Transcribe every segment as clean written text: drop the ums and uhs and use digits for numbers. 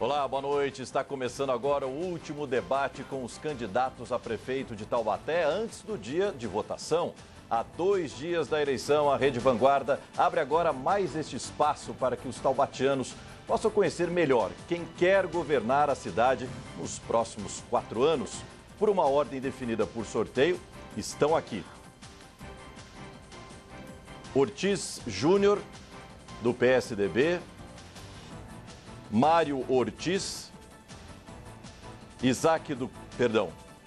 Olá, boa noite. Está começando agora o último debate com os candidatos a prefeito de Taubaté antes do dia de votação. Há 2 dias da eleição, a Rede Vanguarda abre agora mais este espaço para que os taubatianos possam conhecer melhor quem quer governar a cidade nos próximos 4 anos. Por uma ordem definida por sorteio, estão aqui: Ortiz Júnior, do PSDB, Mário Ortiz,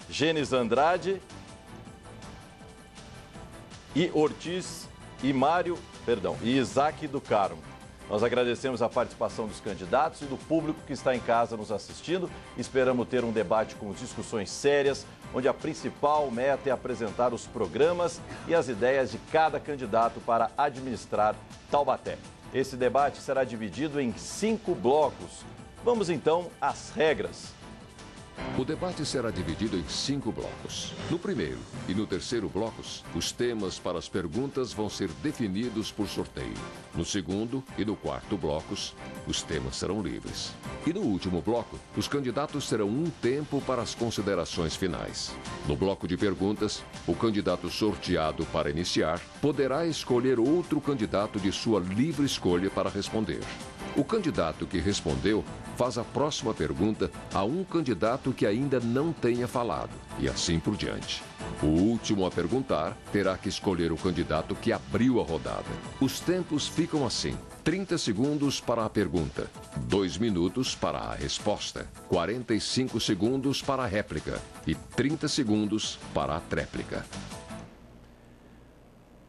Gênesis Andrade e Isaac do Carmo. Nós agradecemos a participação dos candidatos e do público que está em casa nos assistindo. Esperamos ter um debate com discussões sérias, onde a principal meta é apresentar os programas e as ideias de cada candidato para administrar Taubaté. Esse debate será dividido em 5 blocos. Vamos então às regras. O debate será dividido em 5 blocos. No primeiro e no terceiro blocos, os temas para as perguntas vão ser definidos por sorteio. No segundo e no quarto blocos, os temas serão livres. E no último bloco, os candidatos terão um tempo para as considerações finais. No bloco de perguntas, o candidato sorteado para iniciar poderá escolher outro candidato de sua livre escolha para responder. O candidato que respondeu faz a próxima pergunta a um candidato que ainda não tenha falado, e assim por diante. O último a perguntar terá que escolher o candidato que abriu a rodada. Os tempos ficam assim: 30 segundos para a pergunta, 2 minutos para a resposta, 45 segundos para a réplica e 30 segundos para a tréplica.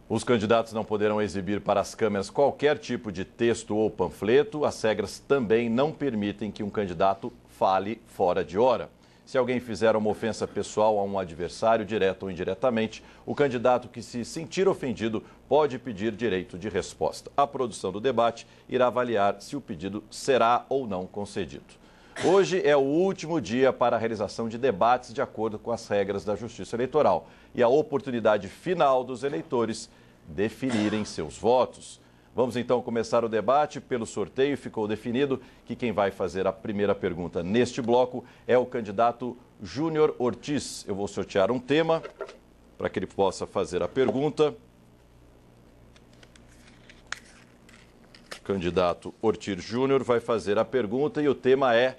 Os candidatos não poderão exibir para as câmeras qualquer tipo de texto ou panfleto. As regras também não permitem que um candidato fale fora de hora. Se alguém fizer uma ofensa pessoal a um adversário, direto ou indiretamente, o candidato que se sentir ofendido pode pedir direito de resposta. A produção do debate irá avaliar se o pedido será ou não concedido. Hoje é o último dia para a realização de debates de acordo com as regras da Justiça Eleitoral e a oportunidade final dos eleitores definirem seus votos. Vamos então começar o debate pelo sorteio. Ficou definido que quem vai fazer a primeira pergunta neste bloco é o candidato Júnior Ortiz. Eu vou sortear um tema para que ele possa fazer a pergunta. O candidato Ortiz Júnior vai fazer a pergunta e o tema é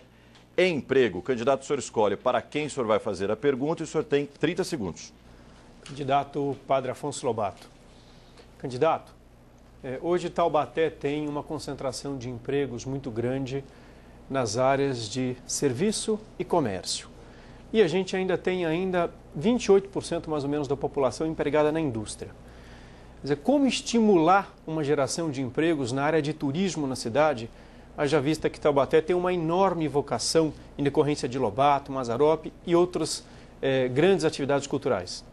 emprego. Candidato, o senhor escolhe para quem o senhor vai fazer a pergunta e o senhor tem 30 segundos. Candidato Padre Afonso Lobato. Candidato, hoje Taubaté tem uma concentração de empregos muito grande nas áreas de serviço e comércio. E a gente ainda tem 28% mais ou menos da população empregada na indústria. Quer dizer, como estimular uma geração de empregos na área de turismo na cidade, haja vista que Taubaté tem uma enorme vocação em decorrência de Lobato, Mazzaropi e outras grandes atividades culturais?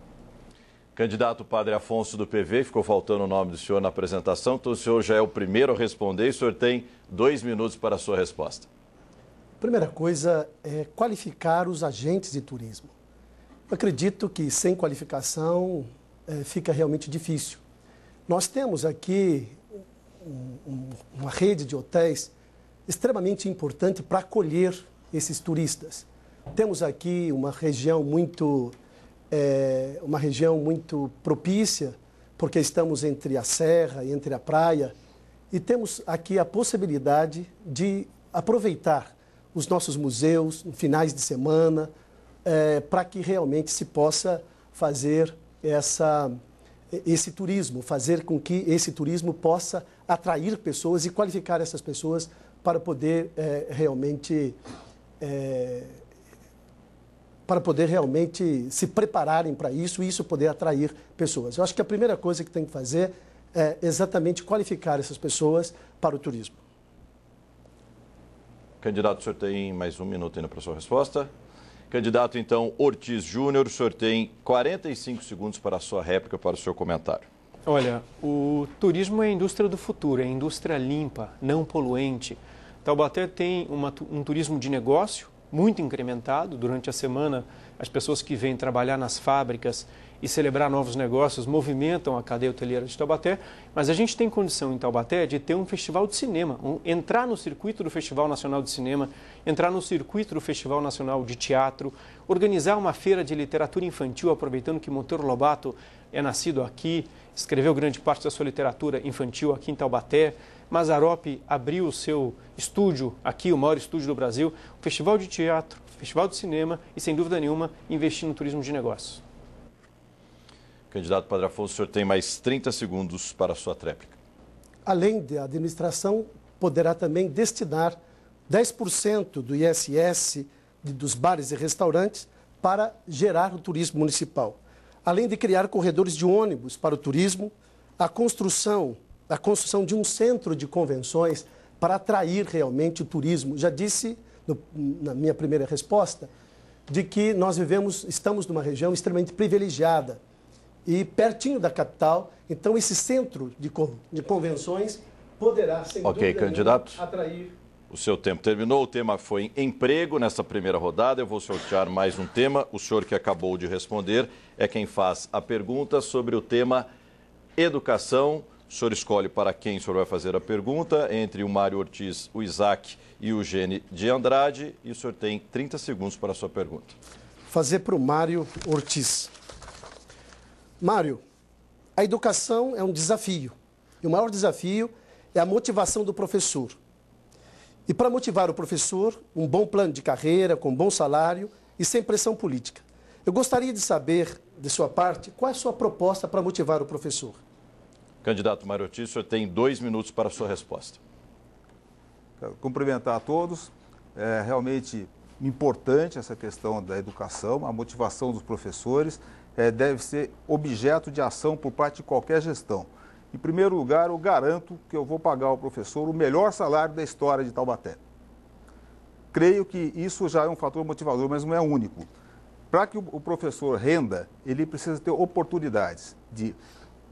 Candidato Padre Afonso do PV, ficou faltando o nome do senhor na apresentação, então o senhor já é o primeiro a responder e o senhor tem 2 minutos para a sua resposta. A primeira coisa é qualificar os agentes de turismo. Eu acredito que sem qualificação fica realmente difícil. Nós temos aqui uma rede de hotéis extremamente importante para acolher esses turistas. Temos aqui uma região muito propícia, porque estamos entre a serra e entre a praia, e temos aqui a possibilidade de aproveitar os nossos museus em finais de semana, para que realmente se possa fazer esse turismo, fazer com que esse turismo possa atrair pessoas e qualificar essas pessoas para poder realmente se prepararem para isso e isso poder atrair pessoas. Eu acho que a primeira coisa que tem que fazer é exatamente qualificar essas pessoas para o turismo. Candidato, o senhor tem mais 1 minuto ainda para a sua resposta. Candidato, então, Ortiz Júnior, o senhor tem 45 segundos para a sua réplica, para o seu comentário. Olha, o turismo é a indústria do futuro, é a indústria limpa, não poluente. Taubaté tem um turismo de negócio muito incrementado. Durante a semana as pessoas que vêm trabalhar nas fábricas e celebrar novos negócios movimentam a cadeia hoteleira de Taubaté, mas a gente tem condição em Taubaté de ter um festival de cinema, entrar no circuito do Festival Nacional de Cinema, entrar no circuito do Festival Nacional de Teatro, organizar uma feira de literatura infantil, aproveitando que Monteiro Lobato é nascido aqui, escreveu grande parte da sua literatura infantil aqui em Taubaté. Mazzaropi abriu o seu estúdio aqui, o maior estúdio do Brasil, o Festival de Teatro, Festival de Cinema e, sem dúvida nenhuma, investir no turismo de negócios. Candidato Padre Afonso, o senhor tem mais 30 segundos para a sua tréplica. Além da administração, poderá também destinar 10% do ISS dos bares e restaurantes para gerar o turismo municipal. Além de criar corredores de ônibus para o turismo, a construção de um centro de convenções para atrair realmente o turismo. Já disse na minha primeira resposta de que estamos numa região extremamente privilegiada e pertinho da capital, então esse centro de convenções poderá, sem dúvida, candidato, atrair. O seu tempo terminou, o tema foi emprego nessa primeira rodada, eu vou sortear mais um tema, o senhor que acabou de responder é quem faz a pergunta sobre o tema educação. O senhor escolhe para quem o senhor vai fazer a pergunta, entre o Mário Ortiz, o Isaac e o Gene de Andrade, e o senhor tem 30 segundos para a sua pergunta. Fazer para o Mário Ortiz. Mário, a educação é um desafio, e o maior desafio é a motivação do professor. E para motivar o professor, um bom plano de carreira, com bom salário e sem pressão política. Eu gostaria de saber, de sua parte, qual é a sua proposta para motivar o professor? Candidato Mário Ortiz, o senhor tem 2 minutos para a sua resposta. Quero cumprimentar a todos. É realmente importante essa questão da educação, a motivação dos professores deve ser objeto de ação por parte de qualquer gestão. Em primeiro lugar, eu garanto que eu vou pagar ao professor o melhor salário da história de Taubaté. Creio que isso já é um fator motivador, mas não é único. Para que o professor renda, ele precisa ter oportunidades de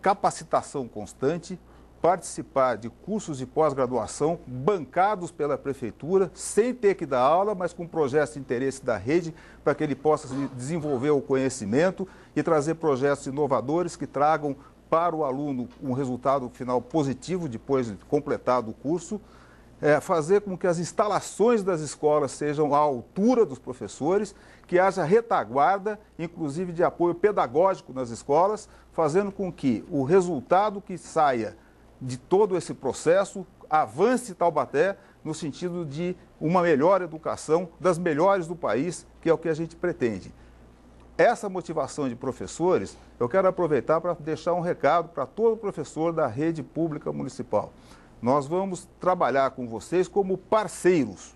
capacitação constante, participar de cursos de pós-graduação bancados pela prefeitura, sem ter que dar aula, mas com projetos de interesse da rede, para que ele possa desenvolver o conhecimento e trazer projetos inovadores que tragam para o aluno um resultado final positivo depois de completado o curso, fazer com que as instalações das escolas sejam à altura dos professores, que haja retaguarda, inclusive de apoio pedagógico nas escolas, fazendo com que o resultado que saia de todo esse processo avance Taubaté no sentido de uma melhor educação, das melhores do país, que é o que a gente pretende. Essa motivação de professores, eu quero aproveitar para deixar um recado para todo professor da rede pública municipal. Nós vamos trabalhar com vocês como parceiros.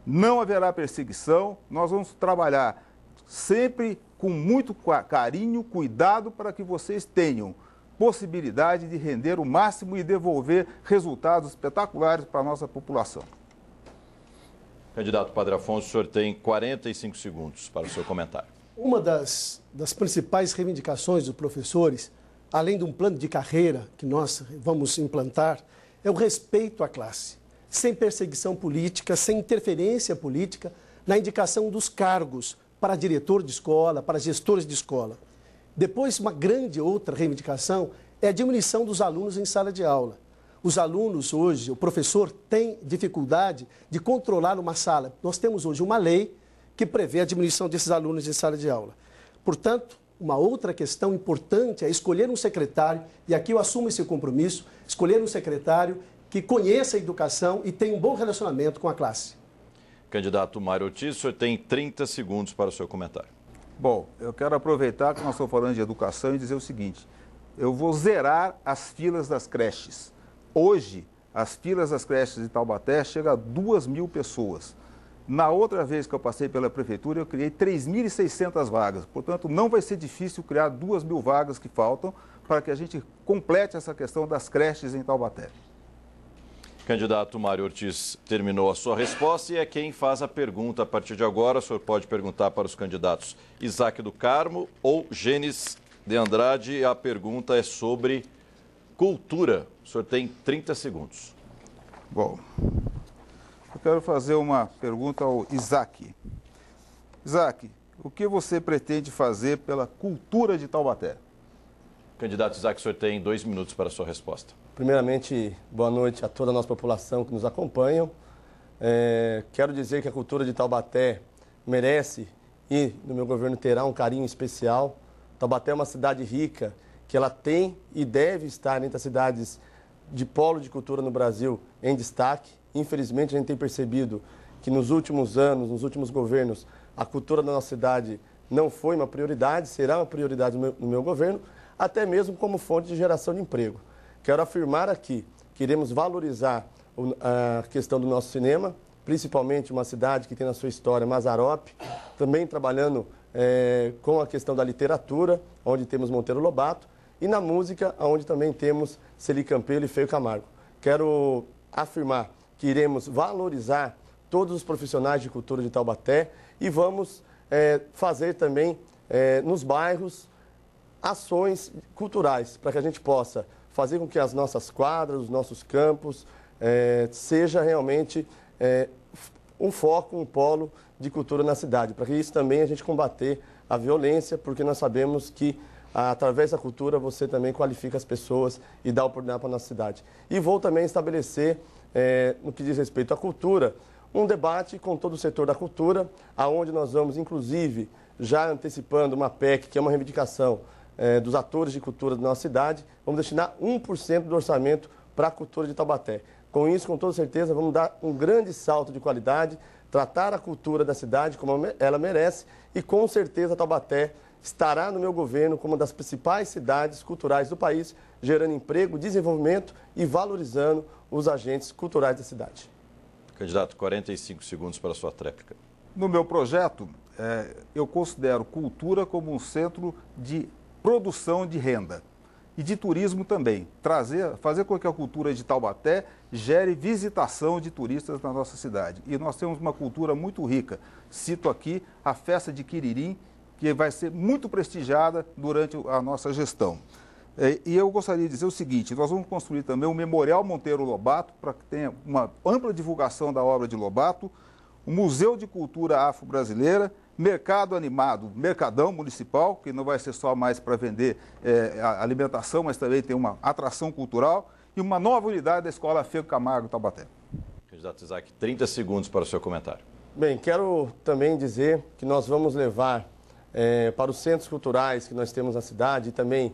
Não haverá perseguição, nós vamos trabalhar sempre com muito carinho, cuidado para que vocês tenham possibilidade de render o máximo e devolver resultados espetaculares para a nossa população. Candidato Padre Afonso, o senhor tem 45 segundos para o seu comentário. Uma das principais reivindicações dos professores, além de um plano de carreira que nós vamos implantar, é o respeito à classe, sem perseguição política, sem interferência política na indicação dos cargos para diretor de escola, para gestores de escola. Depois, uma grande outra reivindicação é a diminuição dos alunos em sala de aula. Os alunos hoje, o professor tem dificuldade de controlar uma sala. Nós temos hoje uma lei que prevê a diminuição desses alunos em sala de aula. Portanto, uma outra questão importante é escolher um secretário, e aqui eu assumo esse compromisso, escolher um secretário que conheça a educação e tenha um bom relacionamento com a classe. Candidato Mário Ortiz, o senhor tem 30 segundos para o seu comentário. Bom, eu quero aproveitar que nós estamos falando de educação e dizer o seguinte: eu vou zerar as filas das creches. Hoje, as filas das creches de Taubaté chegam a 2.000 pessoas. Na outra vez que eu passei pela prefeitura, eu criei 3.600 vagas. Portanto, não vai ser difícil criar 2.000 vagas que faltam para que a gente complete essa questão das creches em Taubaté. Candidato Mário Ortiz terminou a sua resposta e é quem faz a pergunta. A partir de agora, o senhor pode perguntar para os candidatos Isaac do Carmo ou Gênesis de Andrade. A pergunta é sobre cultura. O senhor tem 30 segundos. Bom, eu quero fazer uma pergunta ao Isaac. Isaac, o que você pretende fazer pela cultura de Taubaté? Candidato Isaac, o senhor tem 2 minutos para a sua resposta. Primeiramente, boa noite a toda a nossa população que nos acompanha. Quero dizer que a cultura de Taubaté merece e no meu governo terá um carinho especial. Taubaté é uma cidade rica, que ela tem e deve estar entre as cidades de polo de cultura no Brasil em destaque. Infelizmente, a gente tem percebido que nos últimos anos, nos últimos governos, a cultura da nossa cidade não foi uma prioridade, será uma prioridade no meu governo, até mesmo como fonte de geração de emprego. Quero afirmar aqui que iremos valorizar a questão do nosso cinema, principalmente uma cidade que tem na sua história Mazzaropi, também trabalhando com a questão da literatura, onde temos Monteiro Lobato, e na música, onde também temos Celi Campelo e Feio Camargo. Quero afirmar que iremos valorizar todos os profissionais de cultura de Taubaté e vamos fazer também nos bairros ações culturais, para que a gente possa fazer com que as nossas quadras, os nossos campos, seja realmente um foco, um polo de cultura na cidade, para que isso também a gente combater a violência, porque nós sabemos que através da cultura você também qualifica as pessoas e dá oportunidade para a nossa cidade. E vou também estabelecer, no que diz respeito à cultura, um debate com todo o setor da cultura, aonde nós vamos, inclusive, já antecipando uma PEC, que é uma reivindicação dos atores de cultura da nossa cidade, vamos destinar 1% do orçamento para a cultura de Taubaté. Com isso, com toda certeza, vamos dar um grande salto de qualidade, tratar a cultura da cidade como ela merece e, com certeza, Taubaté estará no meu governo como uma das principais cidades culturais do país, gerando emprego, desenvolvimento e valorizando os agentes culturais da cidade. Candidato, 45 segundos para a sua tréplica. No meu projeto, eu considero cultura como um centro de produção de renda e de turismo também. Fazer com que a cultura de Taubaté gere visitação de turistas na nossa cidade. E nós temos uma cultura muito rica. Cito aqui a festa de Quiririm, que vai ser muito prestigiada durante a nossa gestão. E eu gostaria de dizer o seguinte, nós vamos construir também o Memorial Monteiro Lobato, para que tenha uma ampla divulgação da obra de Lobato, o Museu de Cultura Afro-Brasileira, Mercado Animado, Mercadão Municipal, que não vai ser só mais para vender alimentação, mas também tem uma atração cultural, e uma nova unidade da Escola Feio Camargo Taubaté. Candidato Isaac, 30 segundos para o seu comentário. Bem, quero também dizer que nós vamos levar para os centros culturais que nós temos na cidade e também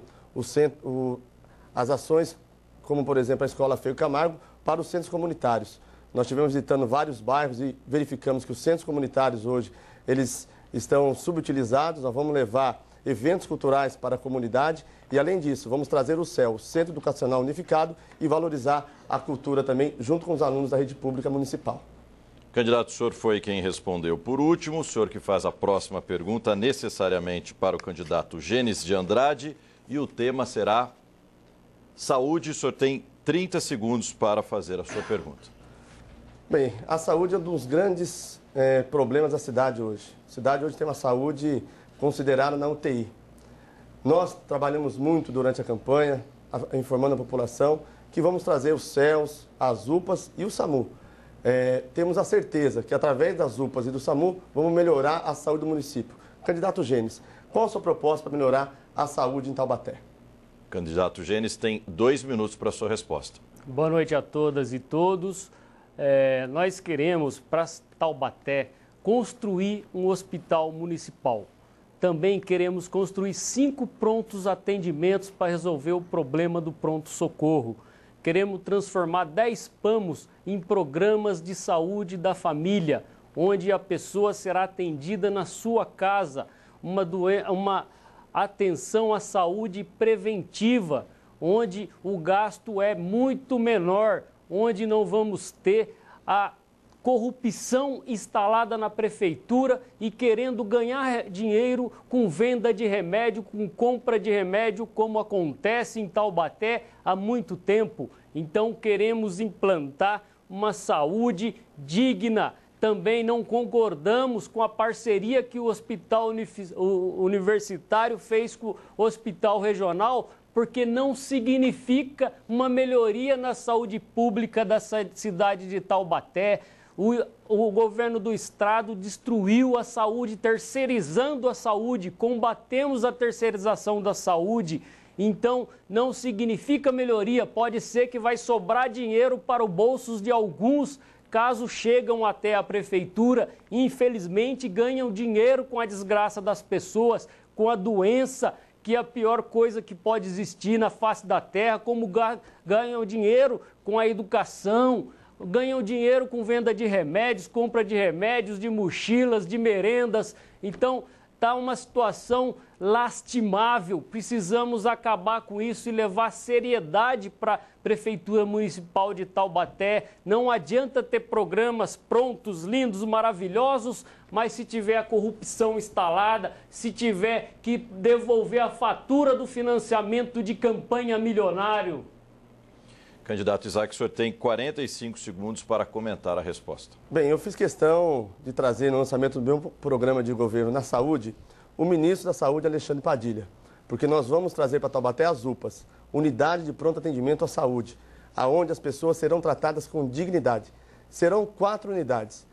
as ações, como por exemplo a Escola Feio Camargo, para os centros comunitários. Nós estivemos visitando vários bairros e verificamos que os centros comunitários hoje, eles estão subutilizados. Nós vamos levar eventos culturais para a comunidade e, além disso, vamos trazer o CEL, o Centro Educacional Unificado, e valorizar a cultura também junto com os alunos da rede pública municipal. Candidato, o senhor foi quem respondeu por último. O senhor que faz a próxima pergunta necessariamente para o candidato Gênesis de Andrade, e o tema será saúde. O senhor tem 30 segundos para fazer a sua pergunta. Bem, a saúde é um dos grandes problemas da cidade hoje. A cidade hoje tem uma saúde considerada na UTI. Nós trabalhamos muito durante a campanha, informando a população, que vamos trazer os CELs, as UPAs e o SAMU. Temos a certeza que, através das UPAs e do SAMU, vamos melhorar a saúde do município. Candidato Gênesis, qual a sua proposta para melhorar a saúde em Taubaté? Candidato Gênesis tem 2 minutos para a sua resposta. Boa noite a todas e todos. Nós queremos, para Taubaté, construir um hospital municipal. Também queremos construir 5 prontos atendimentos para resolver o problema do pronto-socorro. Queremos transformar 10 PAMOS em programas de saúde da família, onde a pessoa será atendida na sua casa, uma atenção à saúde preventiva, onde o gasto é muito menor, onde não vamos ter a corrupção instalada na prefeitura e querendo ganhar dinheiro com venda de remédio, com compra de remédio, como acontece em Taubaté há muito tempo. Então queremos implantar uma saúde digna. Também não concordamos com a parceria que o Hospital Universitário fez com o Hospital Regional, porque não significa uma melhoria na saúde pública da cidade de Taubaté. O governo do estado destruiu a saúde, terceirizando a saúde, combatemos a terceirização da saúde. Então, não significa melhoria, pode ser que vai sobrar dinheiro para os bolsos de alguns, caso chegam até a prefeitura, infelizmente ganham dinheiro com a desgraça das pessoas, com a doença, que é a pior coisa que pode existir na face da terra, como ganham dinheiro com a educação, ganham dinheiro com venda de remédios, compra de remédios, de mochilas, de merendas. Então, está uma situação lastimável. Precisamos acabar com isso e levar seriedade para a Prefeitura Municipal de Taubaté. Não adianta ter programas prontos, lindos, maravilhosos, mas se tiver a corrupção instalada, se tiver que devolver a fatura do financiamento de campanha milionário. Candidato Isaac, o senhor tem 45 segundos para comentar a resposta. Bem, eu fiz questão de trazer no lançamento do meu programa de governo na saúde o ministro da Saúde, Alexandre Padilha, porque nós vamos trazer para Taubaté as UPAs, Unidade de Pronto Atendimento à Saúde, aonde as pessoas serão tratadas com dignidade. Serão 4 unidades.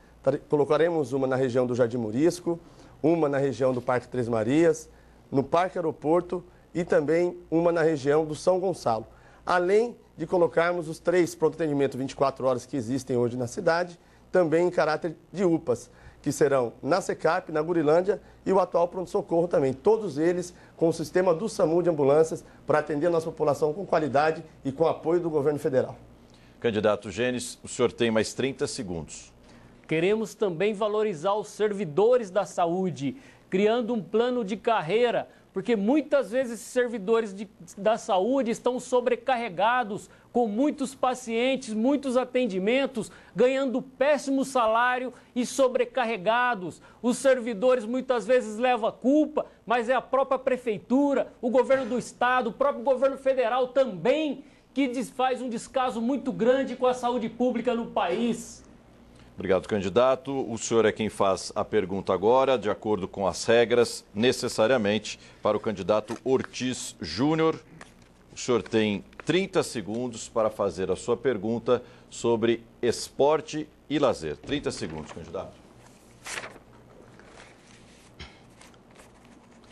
Colocaremos uma na região do Jardim Murisco, uma na região do Parque Três Marias, no Parque Aeroporto e também uma na região do São Gonçalo. Além de colocarmos os 3 pronto-atendimento 24 horas que existem hoje na cidade, também em caráter de UPAs, que serão na Secap, na Gurilândia e o atual pronto-socorro também. Todos eles com o sistema do SAMU de ambulâncias para atender a nossa população com qualidade e com apoio do governo federal. Candidato Genes, o senhor tem mais 30 segundos. Queremos também valorizar os servidores da saúde, criando um plano de carreira, porque muitas vezes esses servidores da saúde estão sobrecarregados, com muitos pacientes, muitos atendimentos, ganhando péssimo salário e sobrecarregados. Os servidores muitas vezes levam a culpa, mas é a própria prefeitura, o governo do estado, o próprio governo federal também, que faz um descaso muito grande com a saúde pública no país. Obrigado, candidato. O senhor é quem faz a pergunta agora, de acordo com as regras, necessariamente, para o candidato Ortiz Júnior. O senhor tem 30 segundos para fazer a sua pergunta sobre esporte e lazer. 30 segundos, candidato.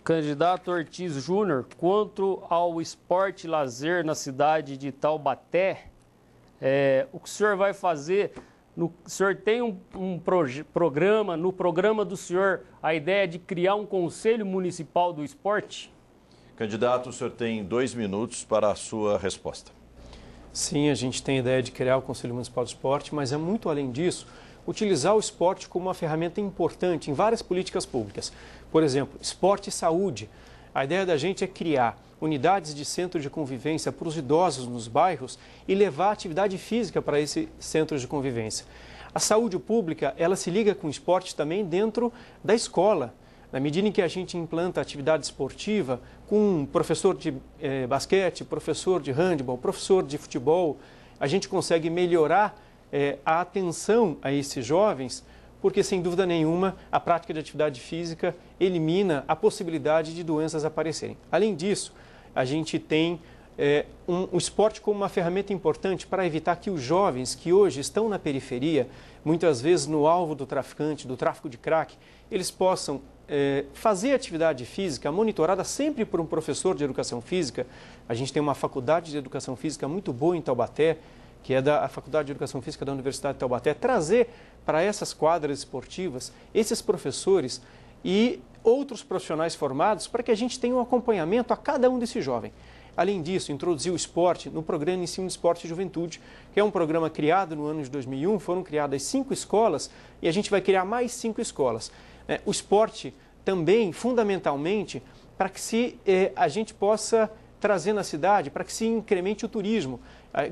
Candidato Ortiz Júnior, quanto ao esporte e lazer na cidade de Taubaté, o que o senhor vai fazer? O senhor tem um programa, no programa do senhor, a ideia de criar um Conselho Municipal do Esporte? Candidato, o senhor tem 2 minutos para a sua resposta. Sim, a gente tem a ideia de criar o Conselho Municipal do Esporte, mas é muito além disso, utilizar o esporte como uma ferramenta importante em várias políticas públicas. Por exemplo, esporte e saúde. A ideia da gente é criar unidades de centro de convivência para os idosos nos bairros e levar a atividade física para esse centro de convivência. A saúde pública, ela se liga com o esporte também dentro da escola. Na medida em que a gente implanta atividade esportiva com professor de basquete, professor de handebol, professor de futebol, a gente consegue melhorar a atenção a esses jovens, porque, sem dúvida nenhuma, a prática de atividade física elimina a possibilidade de doenças aparecerem. Além disso, a gente tem o esporte como uma ferramenta importante para evitar que os jovens que hoje estão na periferia, muitas vezes no alvo do traficante, do tráfico de crack, eles possam fazer atividade física monitorada sempre por um professor de educação física. A gente tem uma faculdade de educação física muito boa em Taubaté, que é da Faculdade de Educação Física da Universidade de Taubaté, trazer para essas quadras esportivas esses professores e outros profissionais formados para que a gente tenha um acompanhamento a cada um desse jovem. Além disso, introduzir o esporte no programa Ensino de Esporte e Juventude, que é um programa criado no ano de 2001, foram criadas 5 escolas e a gente vai criar mais 5 escolas. O esporte também, fundamentalmente, para que a gente possa trazer na cidade, para que se incremente o turismo.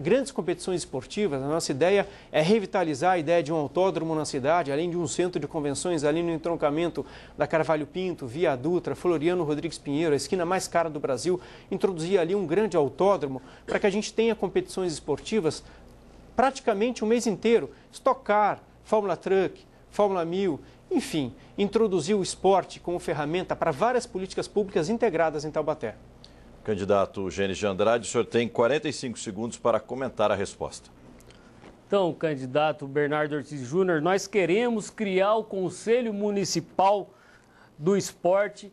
Grandes competições esportivas, a nossa ideia é revitalizar a ideia de um autódromo na cidade, além de um centro de convenções ali no entroncamento da Carvalho Pinto, Via Dutra, Floriano Rodrigues Pinheiro, a esquina mais cara do Brasil, introduzir ali um grande autódromo para que a gente tenha competições esportivas praticamente o mês inteiro, Stock Car, Fórmula Truck, Fórmula 1000, enfim, introduzir o esporte como ferramenta para várias políticas públicas integradas em Taubaté. Candidato Genes de Andrade, o senhor tem 45 segundos para comentar a resposta. Então, candidato Bernardo Ortiz Júnior, nós queremos criar o Conselho Municipal do Esporte,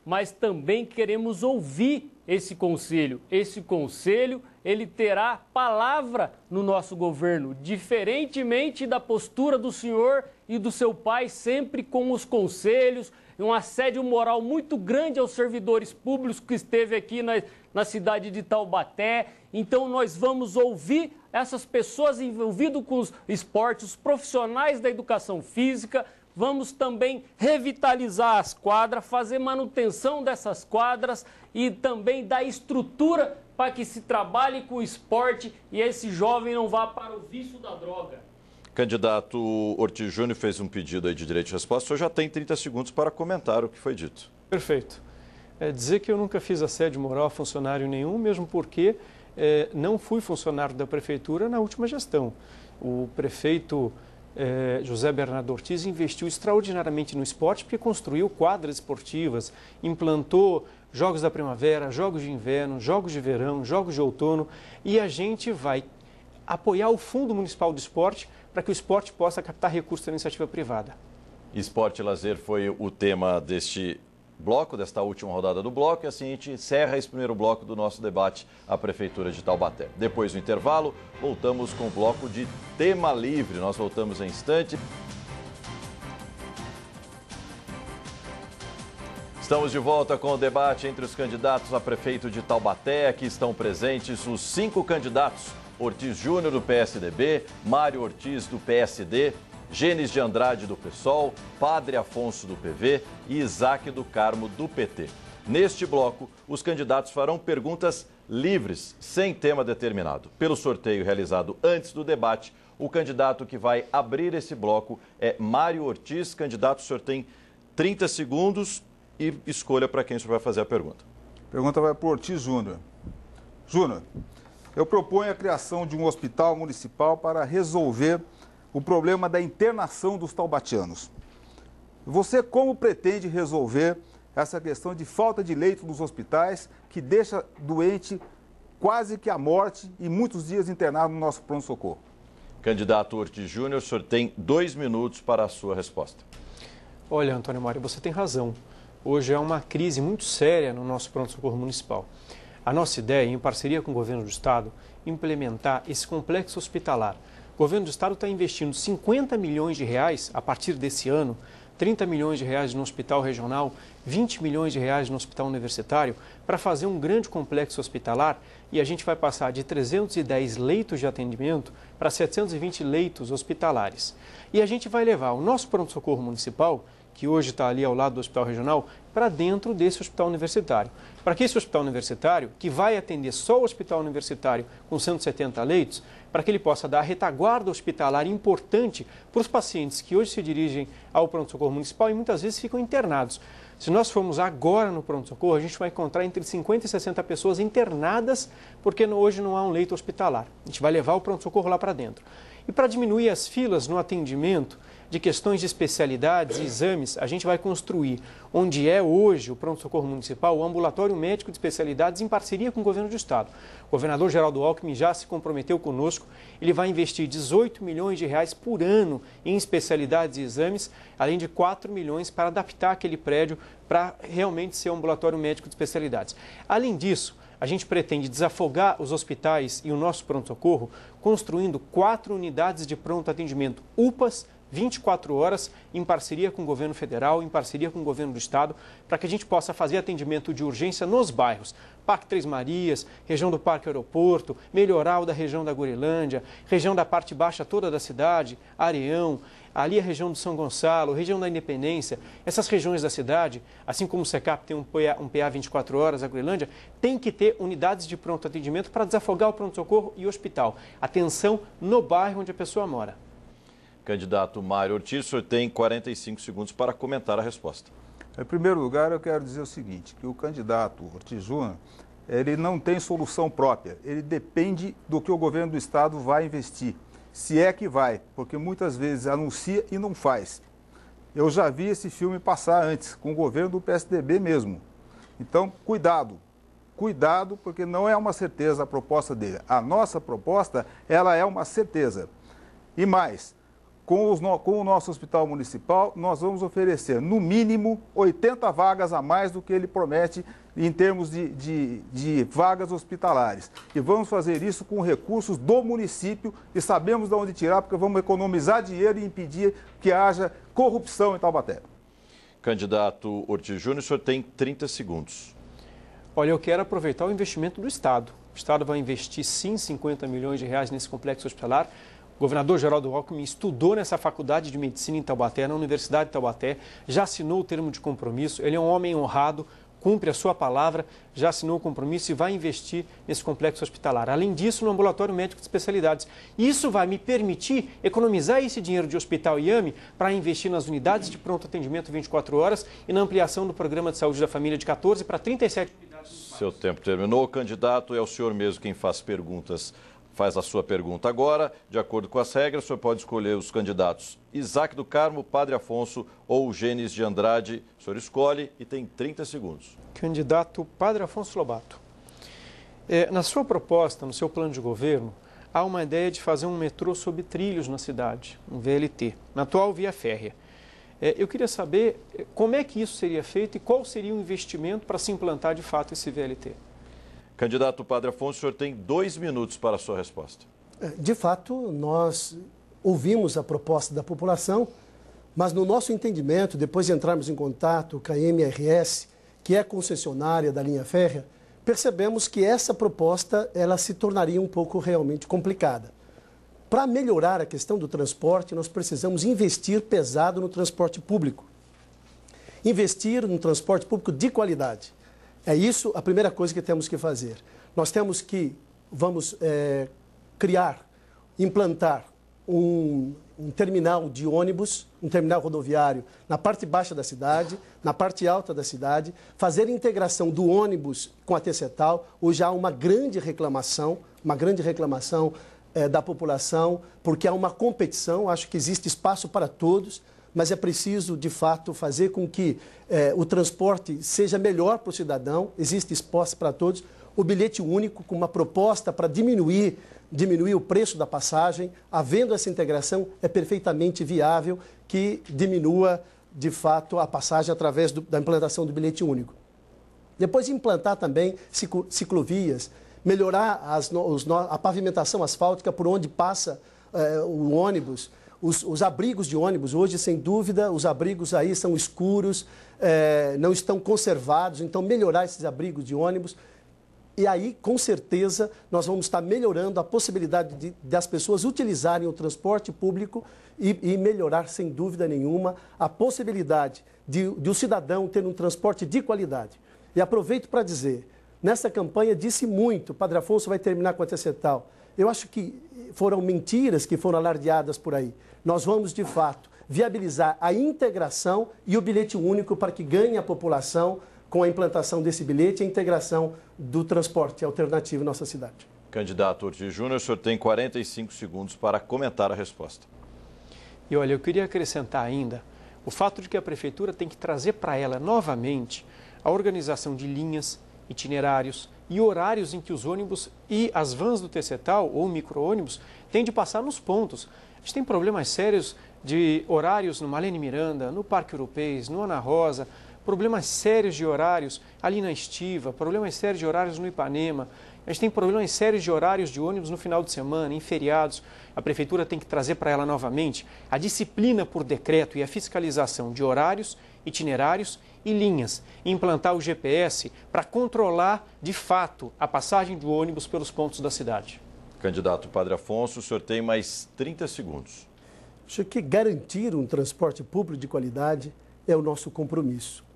mas também queremos ouvir esse conselho. Esse conselho, ele terá palavra no nosso governo, diferentemente da postura do senhor e do seu pai, sempre com os conselhos, um assédio moral muito grande aos servidores públicos que esteve aqui na cidade de Taubaté. Então nós vamos ouvir essas pessoas envolvidas com os esportes, os profissionais da educação física. Vamos também revitalizar as quadras, fazer manutenção dessas quadras e também dar estrutura para que se trabalhe com o esporte e esse jovem não vá para o vício da droga. Candidato Ortiz Júnior fez um pedido aí de direito de resposta. O senhor já tem 30 segundos para comentar o que foi dito. Perfeito. Dizer que eu nunca fiz assédio moral a funcionário nenhum, mesmo porque não fui funcionário da prefeitura na última gestão. O prefeito José Bernardo Ortiz investiu extraordinariamente no esporte porque construiu quadras esportivas, implantou jogos da primavera, jogos de inverno, jogos de verão, jogos de outono, e a gente vai apoiar o Fundo Municipal do Esporte para que o esporte possa captar recursos da iniciativa privada. Esporte e lazer foi o tema deste bloco, desta última rodada do bloco, e assim a gente encerra esse primeiro bloco do nosso debate à Prefeitura de Taubaté. Depois do intervalo, voltamos com o bloco de tema livre. Nós voltamos em instante. Estamos de volta com o debate entre os candidatos a prefeito de Taubaté. Aqui estão presentes os 5 candidatos: Ortiz Júnior, do PSDB, Mário Ortiz, do PSD, Gênesis de Andrade, do PSOL, Padre Afonso, do PV e Isaac do Carmo, do PT. Neste bloco, os candidatos farão perguntas livres, sem tema determinado. Pelo sorteio realizado antes do debate, o candidato que vai abrir esse bloco é Mário Ortiz. Candidato, o senhor tem 30 segundos e escolha para quem o senhor vai fazer a pergunta. A pergunta vai para o Ortiz Júnior. Júnior, eu proponho a criação de um hospital municipal para resolver o problema da internação dos taubatianos. Você como pretende resolver essa questão de falta de leito nos hospitais, que deixa doente quase que à morte e muitos dias internado no nosso pronto-socorro? Candidato Ortiz Júnior, o senhor tem 2 minutos para a sua resposta. Olha, Antônio Mário, você tem razão. Hoje é uma crise muito séria no nosso pronto-socorro municipal. A nossa ideia, em parceria com o governo do estado, implementar esse complexo hospitalar. O governo do estado está investindo 50 milhões de reais a partir desse ano, 30 milhões de reais no hospital regional, 20 milhões de reais no hospital universitário, para fazer um grande complexo hospitalar, e a gente vai passar de 310 leitos de atendimento para 720 leitos hospitalares. E a gente vai levar o nosso pronto-socorro municipal, que hoje está ali ao lado do hospital regional, para dentro desse hospital universitário. Para que esse hospital universitário, que vai atender só o hospital universitário com 170 leitos, para que ele possa dar a retaguarda hospitalar importante para os pacientes que hoje se dirigem ao pronto-socorro municipal e muitas vezes ficam internados. Se nós formos agora no pronto-socorro, a gente vai encontrar entre 50 e 60 pessoas internadas, porque hoje não há um leito hospitalar. A gente vai levar o pronto-socorro lá para dentro. E para diminuir as filas no atendimento de questões de especialidades e exames, a gente vai construir, onde é hoje o pronto-socorro municipal, o ambulatório médico de especialidades em parceria com o governo do estado. O governador Geraldo Alckmin já se comprometeu conosco, ele vai investir 18 milhões de reais por ano em especialidades e exames, além de 4 milhões para adaptar aquele prédio para realmente ser um ambulatório médico de especialidades. Além disso, a gente pretende desafogar os hospitais e o nosso pronto-socorro construindo 4 unidades de pronto atendimento UPAs, 24 horas, em parceria com o governo federal, em parceria com o governo do estado, para que a gente possa fazer atendimento de urgência nos bairros. Parque Três Marias, região do Parque Aeroporto, melhoral da região da Gurilândia, região da parte baixa toda da cidade, Areão, ali a região do São Gonçalo, região da Independência. Essas regiões da cidade, assim como o SECAP tem um PA 24 horas, a Gurilândia, tem que ter unidades de pronto atendimento para desafogar o pronto-socorro e o hospital. Atenção no bairro onde a pessoa mora. Candidato Mário Ortiz, o senhor tem 45 segundos para comentar a resposta. Em primeiro lugar, eu quero dizer o seguinte, que o candidato Ortiz Júnior, ele não tem solução própria, ele depende do que o governo do estado vai investir, se é que vai, porque muitas vezes anuncia e não faz. Eu já vi esse filme passar antes, com o governo do PSDB mesmo. Então, cuidado, porque não é uma certeza a proposta dele. A nossa proposta, ela é uma certeza. E mais, com o nosso hospital municipal, nós vamos oferecer, no mínimo, 80 vagas a mais do que ele promete em termos de vagas hospitalares. E vamos fazer isso com recursos do município e sabemos de onde tirar, porque vamos economizar dinheiro e impedir que haja corrupção em Taubaté. Candidato Ortiz Júnior, o senhor tem 30 segundos. Olha, eu quero aproveitar o investimento do Estado. O Estado vai investir, sim, 50 milhões de reais nesse complexo hospitalar. O governador Geraldo Alckmin estudou nessa faculdade de medicina em Taubaté, na Universidade de Taubaté, já assinou o termo de compromisso. Ele é um homem honrado, cumpre a sua palavra, já assinou o compromisso e vai investir nesse complexo hospitalar. Além disso, no ambulatório médico de especialidades. Isso vai me permitir economizar esse dinheiro de Hospital IAME para investir nas unidades de pronto atendimento 24 horas e na ampliação do programa de saúde da família de 14 para 37 unidades. Seu tempo terminou. Candidato, é o senhor mesmo quem faz perguntas. Faz a sua pergunta agora. De acordo com as regras, o senhor pode escolher os candidatos Isaac do Carmo, Padre Afonso ou Gênesis de Andrade. O senhor escolhe e tem 30 segundos. Candidato Padre Afonso Lobato. Na sua proposta, no seu plano de governo, há uma ideia de fazer um metrô sob trilhos na cidade, um VLT, na atual via férrea. Eu queria saber como é que isso seria feito e qual seria o investimento para se implantar de fato esse VLT. Candidato Padre Afonso, o senhor tem 2 minutos para a sua resposta. De fato, nós ouvimos a proposta da população, mas no nosso entendimento, depois de entrarmos em contato com a MRS, que é concessionária da linha férrea, percebemos que essa proposta ela se tornaria um pouco realmente complicada. Para melhorar a questão do transporte, nós precisamos investir pesado no transporte público. Investir no transporte público de qualidade. É isso a primeira coisa que temos que fazer. Nós temos que, implantar um terminal de ônibus, um terminal rodoviário na parte baixa da cidade, na parte alta da cidade, fazer integração do ônibus com a T-Cetal. Hoje há uma grande reclamação da população, porque há uma competição, acho que existe espaço para todos, mas é preciso, de fato, fazer com que o transporte seja melhor para o cidadão, existe espaço para todos. O bilhete único, com uma proposta para diminuir o preço da passagem, havendo essa integração, é perfeitamente viável que diminua, de fato, a passagem através da implantação do bilhete único. Depois implantar também ciclovias, melhorar a pavimentação asfáltica por onde passa o ônibus. Os abrigos de ônibus, hoje, sem dúvida, os abrigos aí são escuros, não estão conservados, então melhorar esses abrigos de ônibus. E aí, com certeza, nós vamos estar melhorando a possibilidade das pessoas utilizarem o transporte público e melhorar, sem dúvida nenhuma, a possibilidade de o cidadão ter um transporte de qualidade. E aproveito para dizer, nessa campanha disse muito, Padre Afonso vai terminar com a T-Cetal. Eu acho que foram mentiras que foram alardeadas por aí. Nós vamos, de fato, viabilizar a integração e o bilhete único para que ganhe a população com a implantação desse bilhete e a integração do transporte alternativo em nossa cidade. Candidato Ortiz Júnior, o senhor tem 45 segundos para comentar a resposta. E olha, eu queria acrescentar ainda o fato de que a Prefeitura tem que trazer para ela novamente a organização de linhas, itinerários e horários em que os ônibus e as vans do T-Cetal ou micro-ônibus têm de passar nos pontos. A gente tem problemas sérios de horários no Marlene Miranda, no Parque Europeus, no Ana Rosa, problemas sérios de horários ali na Estiva, problemas sérios de horários no Ipanema. A gente tem problemas sérios de horários de ônibus no final de semana, em feriados. A Prefeitura tem que trazer para ela novamente a disciplina por decreto e a fiscalização de horários, itinerários e linhas. E implantar o GPS para controlar, de fato, a passagem do ônibus pelos pontos da cidade. Candidato Padre Afonso, o senhor tem mais 30 segundos. Acho que garantir um transporte público de qualidade é o nosso compromisso.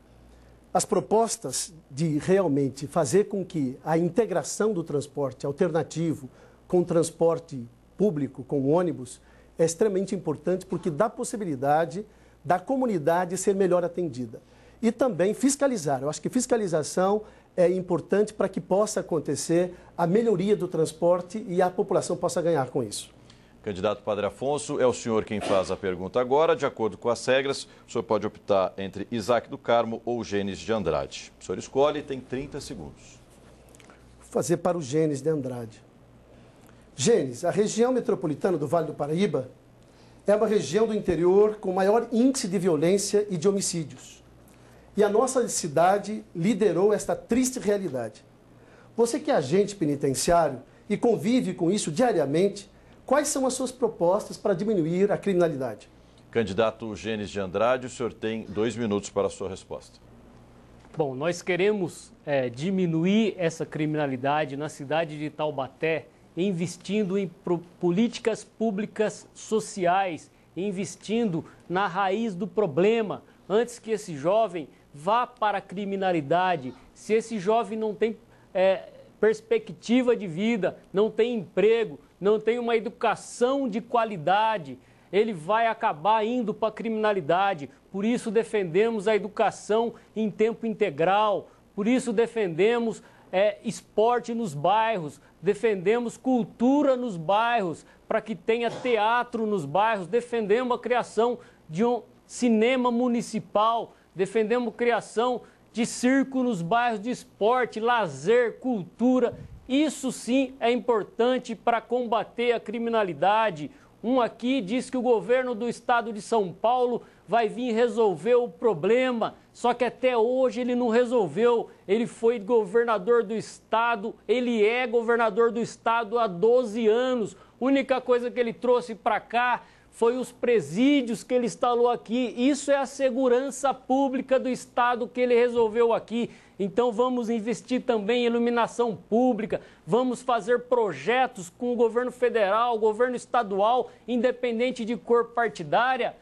As propostas de realmente fazer com que a integração do transporte alternativo com o transporte público, com ônibus, é extremamente importante porque dá possibilidade da comunidade ser melhor atendida. E também fiscalizar. Eu acho que fiscalização é importante para que possa acontecer a melhoria do transporte e a população possa ganhar com isso. Candidato Padre Afonso, é o senhor quem faz a pergunta agora. De acordo com as regras, o senhor pode optar entre Isaac do Carmo ou Gênesis de Andrade. O senhor escolhe e tem 30 segundos. Vou fazer para o Gênesis de Andrade. Gênesis, a região metropolitana do Vale do Paraíba é uma região do interior com maior índice de violência e de homicídios. E a nossa cidade liderou esta triste realidade. Você que é agente penitenciário e convive com isso diariamente, quais são as suas propostas para diminuir a criminalidade? Candidato Gênesis de Andrade, o senhor tem 2 minutos para a sua resposta. Bom, nós queremos diminuir essa criminalidade na cidade de Taubaté, investindo em políticas públicas sociais, investindo na raiz do problema, antes que esse jovem vá para a criminalidade. Se esse jovem não tem perspectiva de vida, não tem emprego, não tem uma educação de qualidade, ele vai acabar indo para a criminalidade. Por isso defendemos a educação em tempo integral, por isso defendemos esporte nos bairros, defendemos cultura nos bairros, para que tenha teatro nos bairros, defendemos a criação de um cinema municipal, defendemos a criação de circo nos bairros, de esporte, lazer, cultura. Isso sim é importante para combater a criminalidade. Um aqui diz que o governo do estado de São Paulo vai vir resolver o problema, só que até hoje ele não resolveu. Ele foi governador do estado, ele é governador do estado há 12 anos. A única coisa que ele trouxe para cá foi os presídios que ele instalou aqui. Isso é a segurança pública do estado que ele resolveu aqui. Então vamos investir também em iluminação pública, vamos fazer projetos com o governo federal, o governo estadual, independente de cor partidária,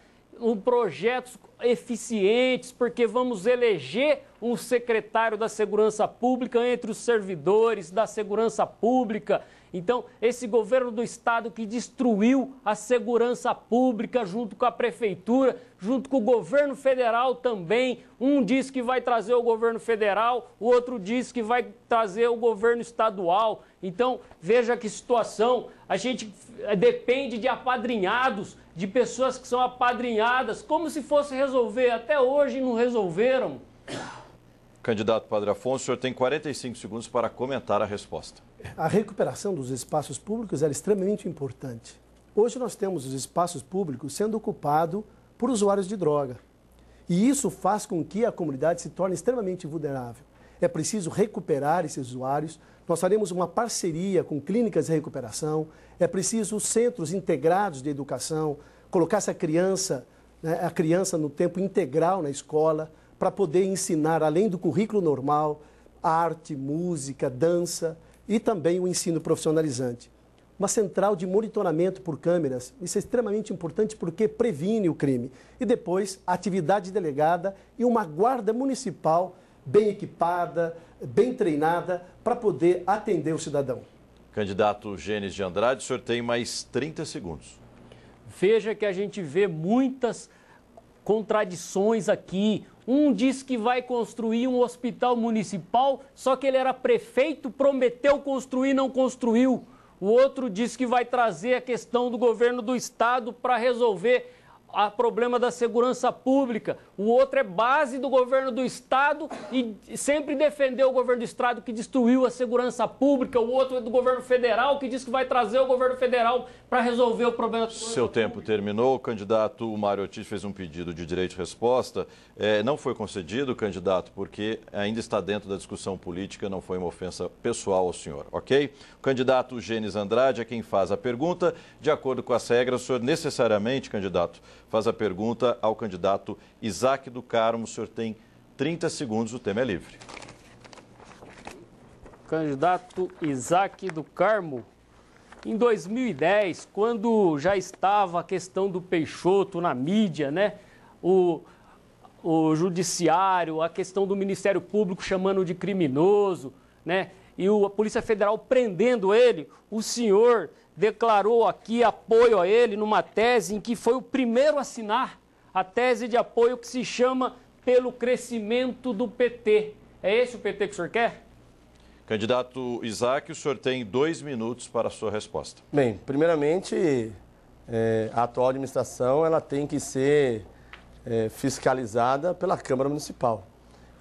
projetos eficientes, porque vamos eleger um secretário da segurança pública entre os servidores da segurança pública. Então, esse governo do estado que destruiu a segurança pública junto com a prefeitura, junto com o governo federal também, um diz que vai trazer o governo federal, o outro diz que vai trazer o governo estadual. Então, veja que situação, a gente depende de apadrinhados, de pessoas que são apadrinhadas, como se fosse resolver. Até hoje não resolveram. Candidato Padre Afonso, o senhor tem 45 segundos para comentar a resposta. A recuperação dos espaços públicos é extremamente importante. Hoje nós temos os espaços públicos sendo ocupados por usuários de droga. E isso faz com que a comunidade se torne extremamente vulnerável. É preciso recuperar esses usuários. Nós faremos uma parceria com clínicas de recuperação. É preciso centros integrados de educação, colocar essa criança, a criança no tempo integral na escola, para poder ensinar, além do currículo normal, arte, música, dança e também o ensino profissionalizante. Uma central de monitoramento por câmeras, isso é extremamente importante porque previne o crime. E depois, a atividade delegada e uma guarda municipal bem equipada, bem treinada, para poder atender o cidadão. Candidato Gênesis de Andrade, o senhor tem mais 30 segundos. Veja que a gente vê muitas contradições aqui. Um diz que vai construir um hospital municipal, só que ele era prefeito, prometeu construir, não construiu. O outro diz que vai trazer a questão do governo do estado para resolver o problema da segurança pública. O outro é base do governo do estado e sempre defendeu o governo do estado que destruiu a segurança pública. O outro é do governo federal que diz que vai trazer o governo federal para resolver o problema da segurança pública. Seu tempo terminou. O candidato Mário Ortiz fez um pedido de direito de resposta. Não foi concedido, candidato, porque ainda está dentro da discussão política, não foi uma ofensa pessoal ao senhor, ok? O candidato Gênesis Andrade é quem faz a pergunta. De acordo com as regras, o senhor necessariamente, candidato, faz a pergunta ao candidato Isaac do Carmo. O senhor tem 30 segundos, o tema é livre. Candidato Isaac do Carmo, em 2010, quando já estava a questão do Peixoto na mídia, né? O judiciário, a questão do Ministério Público chamando de criminoso, né? E a Polícia Federal prendendo ele, o senhor declarou aqui apoio a ele numa tese em que foi o primeiro a assinar a tese de apoio que se chama Pelo Crescimento do PT. É esse o PT que o senhor quer? Candidato Isaac, o senhor tem 2 minutos para a sua resposta. Bem, primeiramente, a atual administração ela tem que ser fiscalizada pela Câmara Municipal.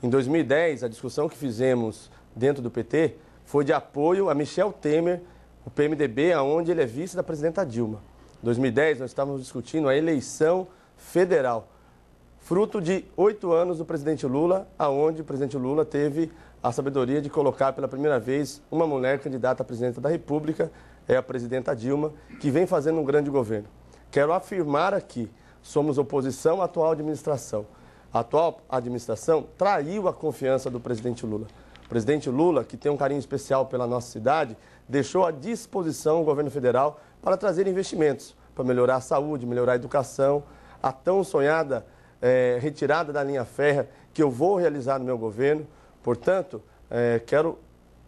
Em 2010, a discussão que fizemos dentro do PT foi de apoio a Michel Temer, o PMDB, onde ele é vice da presidenta Dilma. 2010, nós estávamos discutindo a eleição federal, fruto de 8 anos do presidente Lula, aonde o presidente Lula teve a sabedoria de colocar pela primeira vez uma mulher candidata à presidenta da República, é a presidenta Dilma, que vem fazendo um grande governo. Quero afirmar aqui, somos oposição à atual administração. A atual administração traiu a confiança do presidente Lula. O presidente Lula, que tem um carinho especial pela nossa cidade, deixou à disposição o governo federal para trazer investimentos, para melhorar a saúde, melhorar a educação, a tão sonhada retirada da linha férrea que eu vou realizar no meu governo. Portanto, quero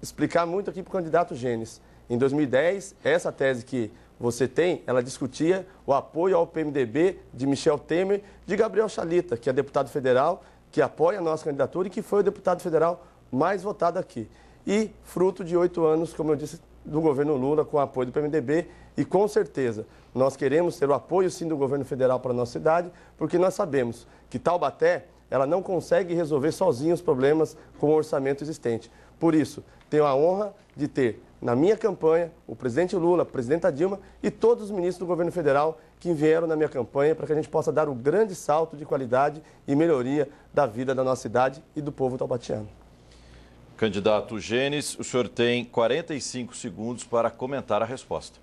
explicar muito aqui para o candidato Genes. Em 2010, essa tese que você tem, ela discutia o apoio ao PMDB de Michel Temer, de Gabriel Chalita, que é deputado federal, que apoia a nossa candidatura e que foi o deputado federal mais votado aqui. E fruto de 8 anos, como eu disse, do governo Lula, com o apoio do PMDB, e com certeza nós queremos ter o apoio sim do governo federal para a nossa cidade, porque nós sabemos que Taubaté, ela não consegue resolver sozinha os problemas com o orçamento existente. Por isso, tenho a honra de ter na minha campanha o presidente Lula, a presidenta Dilma e todos os ministros do governo federal que vieram na minha campanha para que a gente possa dar um grande salto de qualidade e melhoria da vida da nossa cidade e do povo taubatiano. Candidato Genes, o senhor tem 45 segundos para comentar a resposta.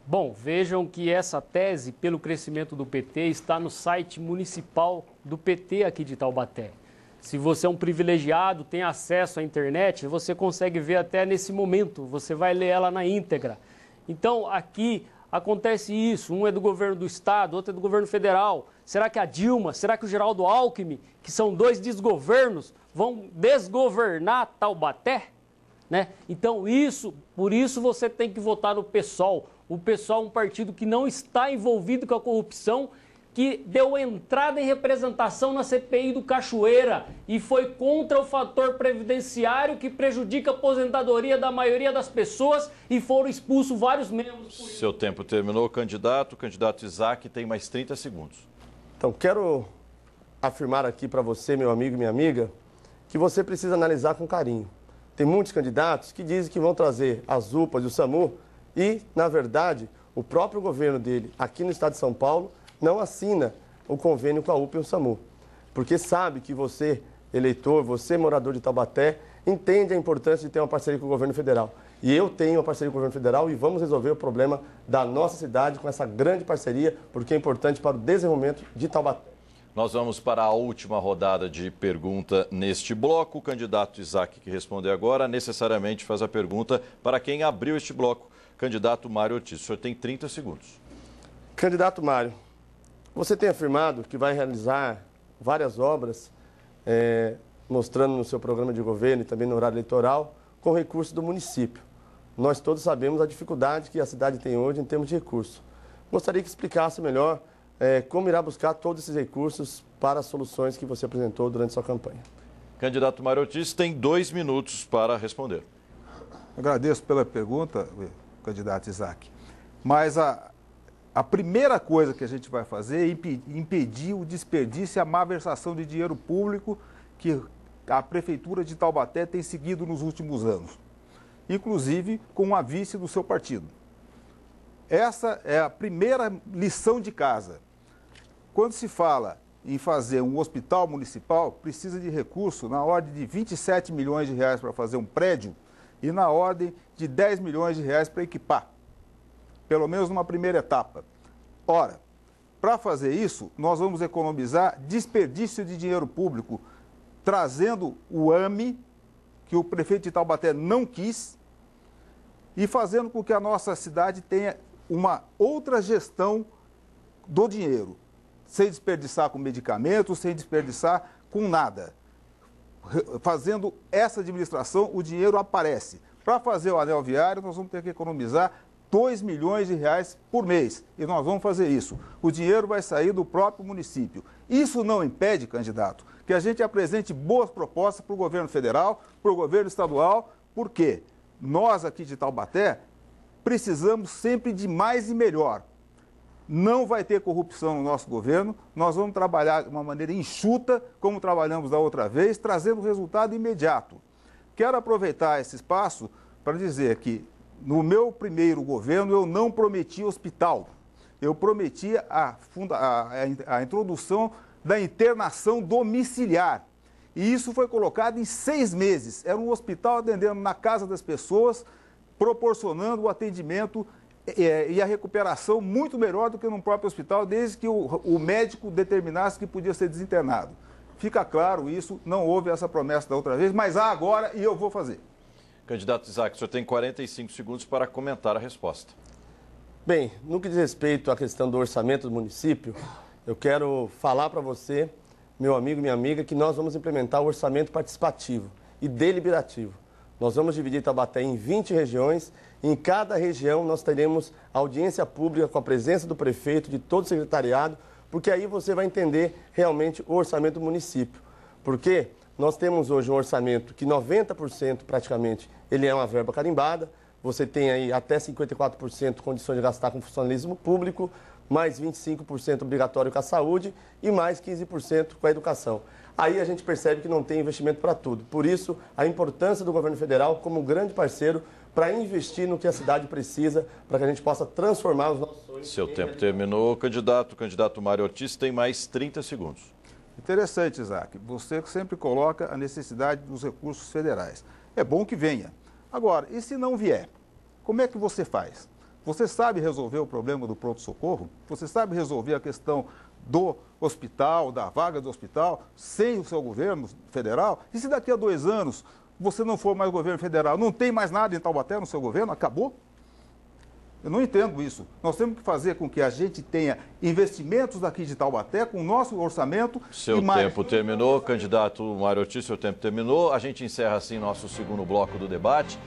Bom, vejam que essa tese pelo crescimento do PT está no site municipal do PT aqui de Taubaté. Se você é um privilegiado, tem acesso à internet, você consegue ver até nesse momento, você vai ler ela na íntegra. Então, aqui acontece isso, um é do governo do estado, outro é do governo federal. Será que a Dilma, será que o Geraldo Alckmin, que são 2 desgovernos, vão desgovernar Taubaté? Né? Então, por isso você tem que votar no PSOL. O PSOL é um partido que não está envolvido com a corrupção, que deu entrada em representação na CPI do Cachoeira e foi contra o fator previdenciário que prejudica a aposentadoria da maioria das pessoas e foram expulsos vários membros. Seu tempo terminou, candidato. O candidato Isaac tem mais 30 segundos. Então, quero afirmar aqui para você, meu amigo e minha amiga, que você precisa analisar com carinho. Tem muitos candidatos que dizem que vão trazer as UPAs e o SAMU e, na verdade, o próprio governo dele, aqui no estado de São Paulo, não assina o convênio com a UPA e o SAMU. Porque sabe que você, eleitor, você, morador de Taubaté, entende a importância de ter uma parceria com o governo federal. E eu tenho uma parceria com o governo federal e vamos resolver o problema da nossa cidade com essa grande parceria, porque é importante para o desenvolvimento de Taubaté. Nós vamos para a última rodada de pergunta neste bloco. O candidato Isaac, que responder agora, necessariamente faz a pergunta para quem abriu este bloco. Candidato Mário Ortiz, o senhor tem 30 segundos. Candidato Mário, você tem afirmado que vai realizar várias obras, mostrando no seu programa de governo e também no horário eleitoral, com recursos do município. Nós todos sabemos a dificuldade que a cidade tem hoje em termos de recursos. Gostaria que explicasse melhor como irá buscar todos esses recursos para as soluções que você apresentou durante sua campanha. Candidato Mário Ortiz tem 2 minutos para responder. Agradeço pela pergunta, candidato Isaac. Mas a primeira coisa que a gente vai fazer é impedir o desperdício e a malversação de dinheiro público que a Prefeitura de Taubaté tem seguido nos últimos anos, inclusive com a vice do seu partido. Essa é a primeira lição de casa. Quando se fala em fazer um hospital municipal, precisa de recurso na ordem de 27 milhões de reais para fazer um prédio e na ordem de 10 milhões de reais para equipar, pelo menos numa primeira etapa. Ora, para fazer isso, nós vamos economizar desperdício de dinheiro público, trazendo o AME, que o prefeito de Taubaté não quis, e fazendo com que a nossa cidade tenha uma outra gestão do dinheiro, sem desperdiçar com medicamentos, sem desperdiçar com nada. Fazendo essa administração, o dinheiro aparece. Para fazer o anel viário, nós vamos ter que economizar 2 milhões de reais por mês. E nós vamos fazer isso. O dinheiro vai sair do próprio município. Isso não impede, candidato, que a gente apresente boas propostas para o governo federal, para o governo estadual, porque nós aqui de Taubaté precisamos sempre de mais e melhor. Não vai ter corrupção no nosso governo, nós vamos trabalhar de uma maneira enxuta, como trabalhamos da outra vez, trazendo resultado imediato. Quero aproveitar esse espaço para dizer que no meu primeiro governo eu não prometi hospital. eu prometia a introdução da internação domiciliar. E isso foi colocado em 6 meses. Era um hospital atendendo na casa das pessoas, proporcionando o atendimento e a recuperação muito melhor do que no próprio hospital, desde que o médico determinasse que podia ser desinternado. Fica claro isso, não houve essa promessa da outra vez, mas há agora e eu vou fazer. Candidato Isaac, o senhor tem 45 segundos para comentar a resposta. Bem, no que diz respeito à questão do orçamento do município, eu quero falar para você, meu amigo e minha amiga, que nós vamos implementar o orçamento participativo e deliberativo. Nós vamos dividir Taubaté em 20 regiões e em cada região nós teremos audiência pública com a presença do prefeito, de todo o secretariado, porque aí você vai entender realmente o orçamento do município. Porque nós temos hoje um orçamento que 90% praticamente ele é uma verba carimbada, você tem aí até 54% condições de gastar com funcionalismo público, mais 25% obrigatório com a saúde e mais 15% com a educação. Aí a gente percebe que não tem investimento para tudo. Por isso, a importância do governo federal como grande parceiro para investir no que a cidade precisa, para que a gente possa transformar os nossos sonhos. Seu tempo terminou, candidato. O candidato Mário Ortiz tem mais 30 segundos. Interessante, Isaac. Você sempre coloca a necessidade dos recursos federais. É bom que venha. Agora, e se não vier? Como é que você faz? Você sabe resolver o problema do pronto-socorro? Você sabe resolver a questão do hospital, da vaga do hospital, sem o seu governo federal? E se daqui a 2 anos você não for mais governo federal, não tem mais nada em Taubaté no seu governo? Acabou? Eu não entendo isso. Nós temos que fazer com que a gente tenha investimentos daqui de Taubaté com o nosso orçamento. Seu tempo terminou, candidato Mário Ortiz, seu tempo terminou. A gente encerra assim nosso segundo bloco do debate.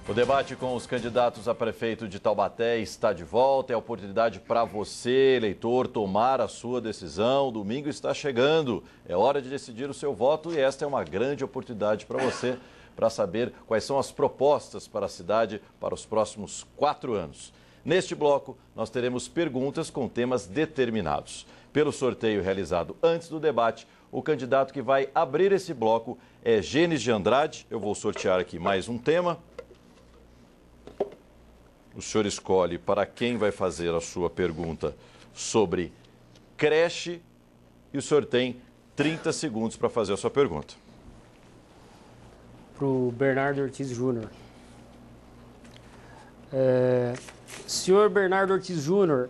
O debate com os candidatos a prefeito de Taubaté está de volta. É a oportunidade para você, eleitor, tomar a sua decisão. Domingo está chegando. É hora de decidir o seu voto e esta é uma grande oportunidade para você para saber quais são as propostas para a cidade para os próximos 4 anos. Neste bloco, nós teremos perguntas com temas determinados. Pelo sorteio realizado antes do debate, o candidato que vai abrir esse bloco é Gênesis de Andrade. Eu vou sortear aqui mais um tema. O senhor escolhe para quem vai fazer a sua pergunta sobre creche e o senhor tem 30 segundos para fazer a sua pergunta. Para o Bernardo Ortiz Júnior. Senhor Bernardo Ortiz Júnior,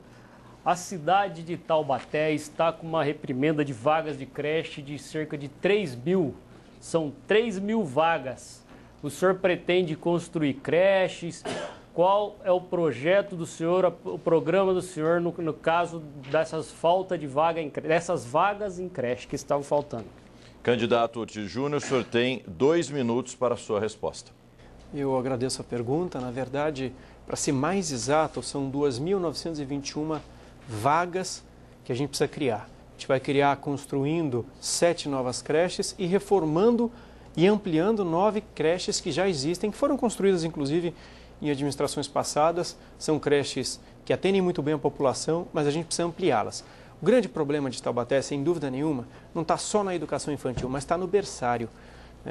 a cidade de Taubaté está com uma reprimenda de vagas de creche de cerca de 3.000. São 3.000 vagas. O senhor pretende construir creches? Qual é o projeto do senhor, o programa do senhor no caso dessas falta de vaga dessas vagas em creche que estavam faltando? Candidato Ortiz Júnior, o senhor tem 2 minutos para a sua resposta. Eu agradeço a pergunta. Na verdade, para ser mais exato, são 2.921 vagas que a gente precisa criar. A gente vai criar construindo 7 novas creches e reformando e ampliando 9 creches que já existem, que foram construídas inclusive em administrações passadas. São creches que atendem muito bem a população, mas a gente precisa ampliá-las. O grande problema de Taubaté, sem dúvida nenhuma, não está só na educação infantil, mas está no berçário.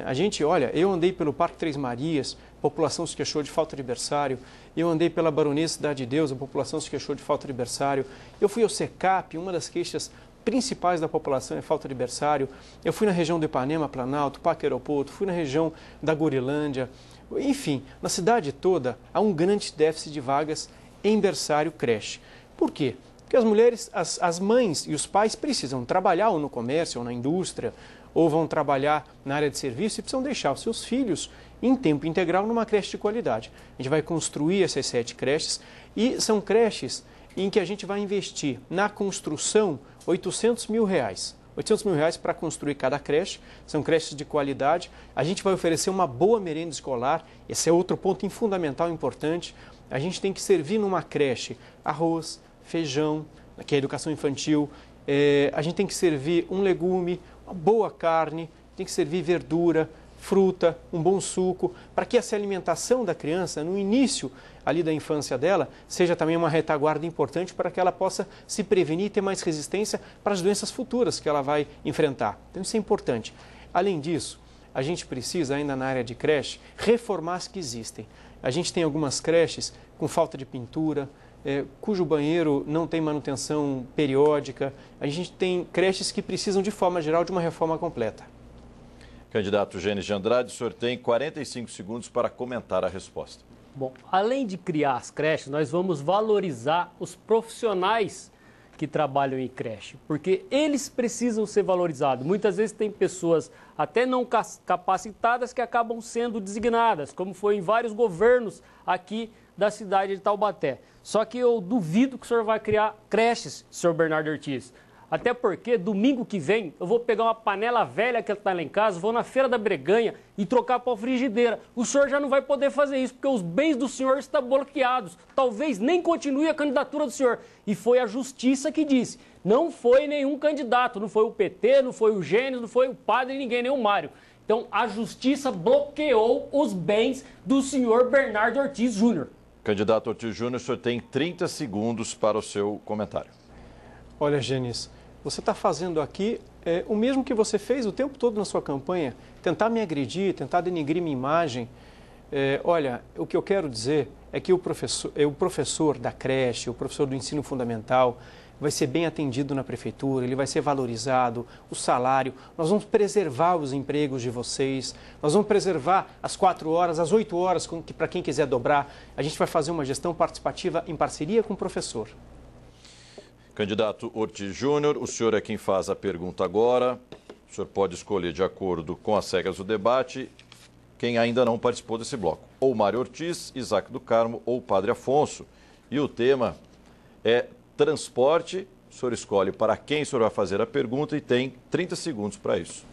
A gente, olha, eu andei pelo Parque Três Marias, a população se queixou de falta de berçário. Eu andei pela Baronesa Cidade de Deus, a população se queixou de falta de berçário. Eu fui ao SECAP, uma das queixas principais da população é falta de berçário. Eu fui na região do Ipanema, Planalto, Parque Aeroporto, fui na região da Gurilândia. Enfim, na cidade toda há um grande déficit de vagas em berçário creche. Por quê? Porque as mulheres, as mães e os pais precisam trabalhar ou no comércio ou na indústria, ou vão trabalhar na área de serviço e precisam deixar os seus filhos em tempo integral numa creche de qualidade. A gente vai construir essas 7 creches e são creches em que a gente vai investir na construção R$800 mil. R$800 mil para construir cada creche, são creches de qualidade. A gente vai oferecer uma boa merenda escolar, esse é outro ponto fundamental importante. A gente tem que servir numa creche arroz, feijão, que é a educação infantil, a gente tem que servir um legume, uma boa carne, tem que servir verdura, fruta, um bom suco, para que essa alimentação da criança, no início, ali da infância dela seja também uma retaguarda importante para que ela possa se prevenir e ter mais resistência para as doenças futuras que ela vai enfrentar. Então isso é importante. Além disso, a gente precisa ainda na área de creche reformar as que existem. A gente tem algumas creches com falta de pintura, cujo banheiro não tem manutenção periódica. A gente tem creches que precisam, de forma geral, de uma reforma completa. Candidato Gênesis de Andrade, o senhor tem 45 segundos para comentar a resposta. Bom, além de criar as creches, nós vamos valorizar os profissionais que trabalham em creche, porque eles precisam ser valorizados. Muitas vezes tem pessoas até não capacitadas que acabam sendo designadas, como foi em vários governos aqui da cidade de Taubaté. Só que eu duvido que o senhor vai criar creches, senhor Bernardo Ortiz. Até porque domingo que vem eu vou pegar uma panela velha que está lá em casa, vou na Feira da Breganha e trocar para a frigideira. O senhor já não vai poder fazer isso, porque os bens do senhor estão bloqueados. Talvez nem continue a candidatura do senhor. E foi a justiça que disse. Não foi nenhum candidato, não foi o PT, não foi o Gênesis, não foi o padre, ninguém, nem o Mário. Então a justiça bloqueou os bens do senhor Bernardo Ortiz Júnior. Candidato Ortiz Júnior, o senhor tem 30 segundos para o seu comentário. Olha, Gênesis, você está fazendo aqui o mesmo que você fez o tempo todo na sua campanha, tentar me agredir, tentar denigrir minha imagem. Olha, o que eu quero dizer é que o professor da creche, o professor do ensino fundamental, vai ser bem atendido na prefeitura, ele vai ser valorizado, o salário, nós vamos preservar os empregos de vocês, nós vamos preservar as 4 horas, as 8 horas, para quem quiser dobrar. A gente vai fazer uma gestão participativa em parceria com o professor. Candidato Ortiz Júnior, o senhor é quem faz a pergunta agora. O senhor pode escolher, de acordo com as regras do debate, quem ainda não participou desse bloco. Ou Mário Ortiz, Isaac do Carmo ou Padre Afonso. E o tema é transporte. O senhor escolhe para quem o senhor vai fazer a pergunta e tem 30 segundos para isso.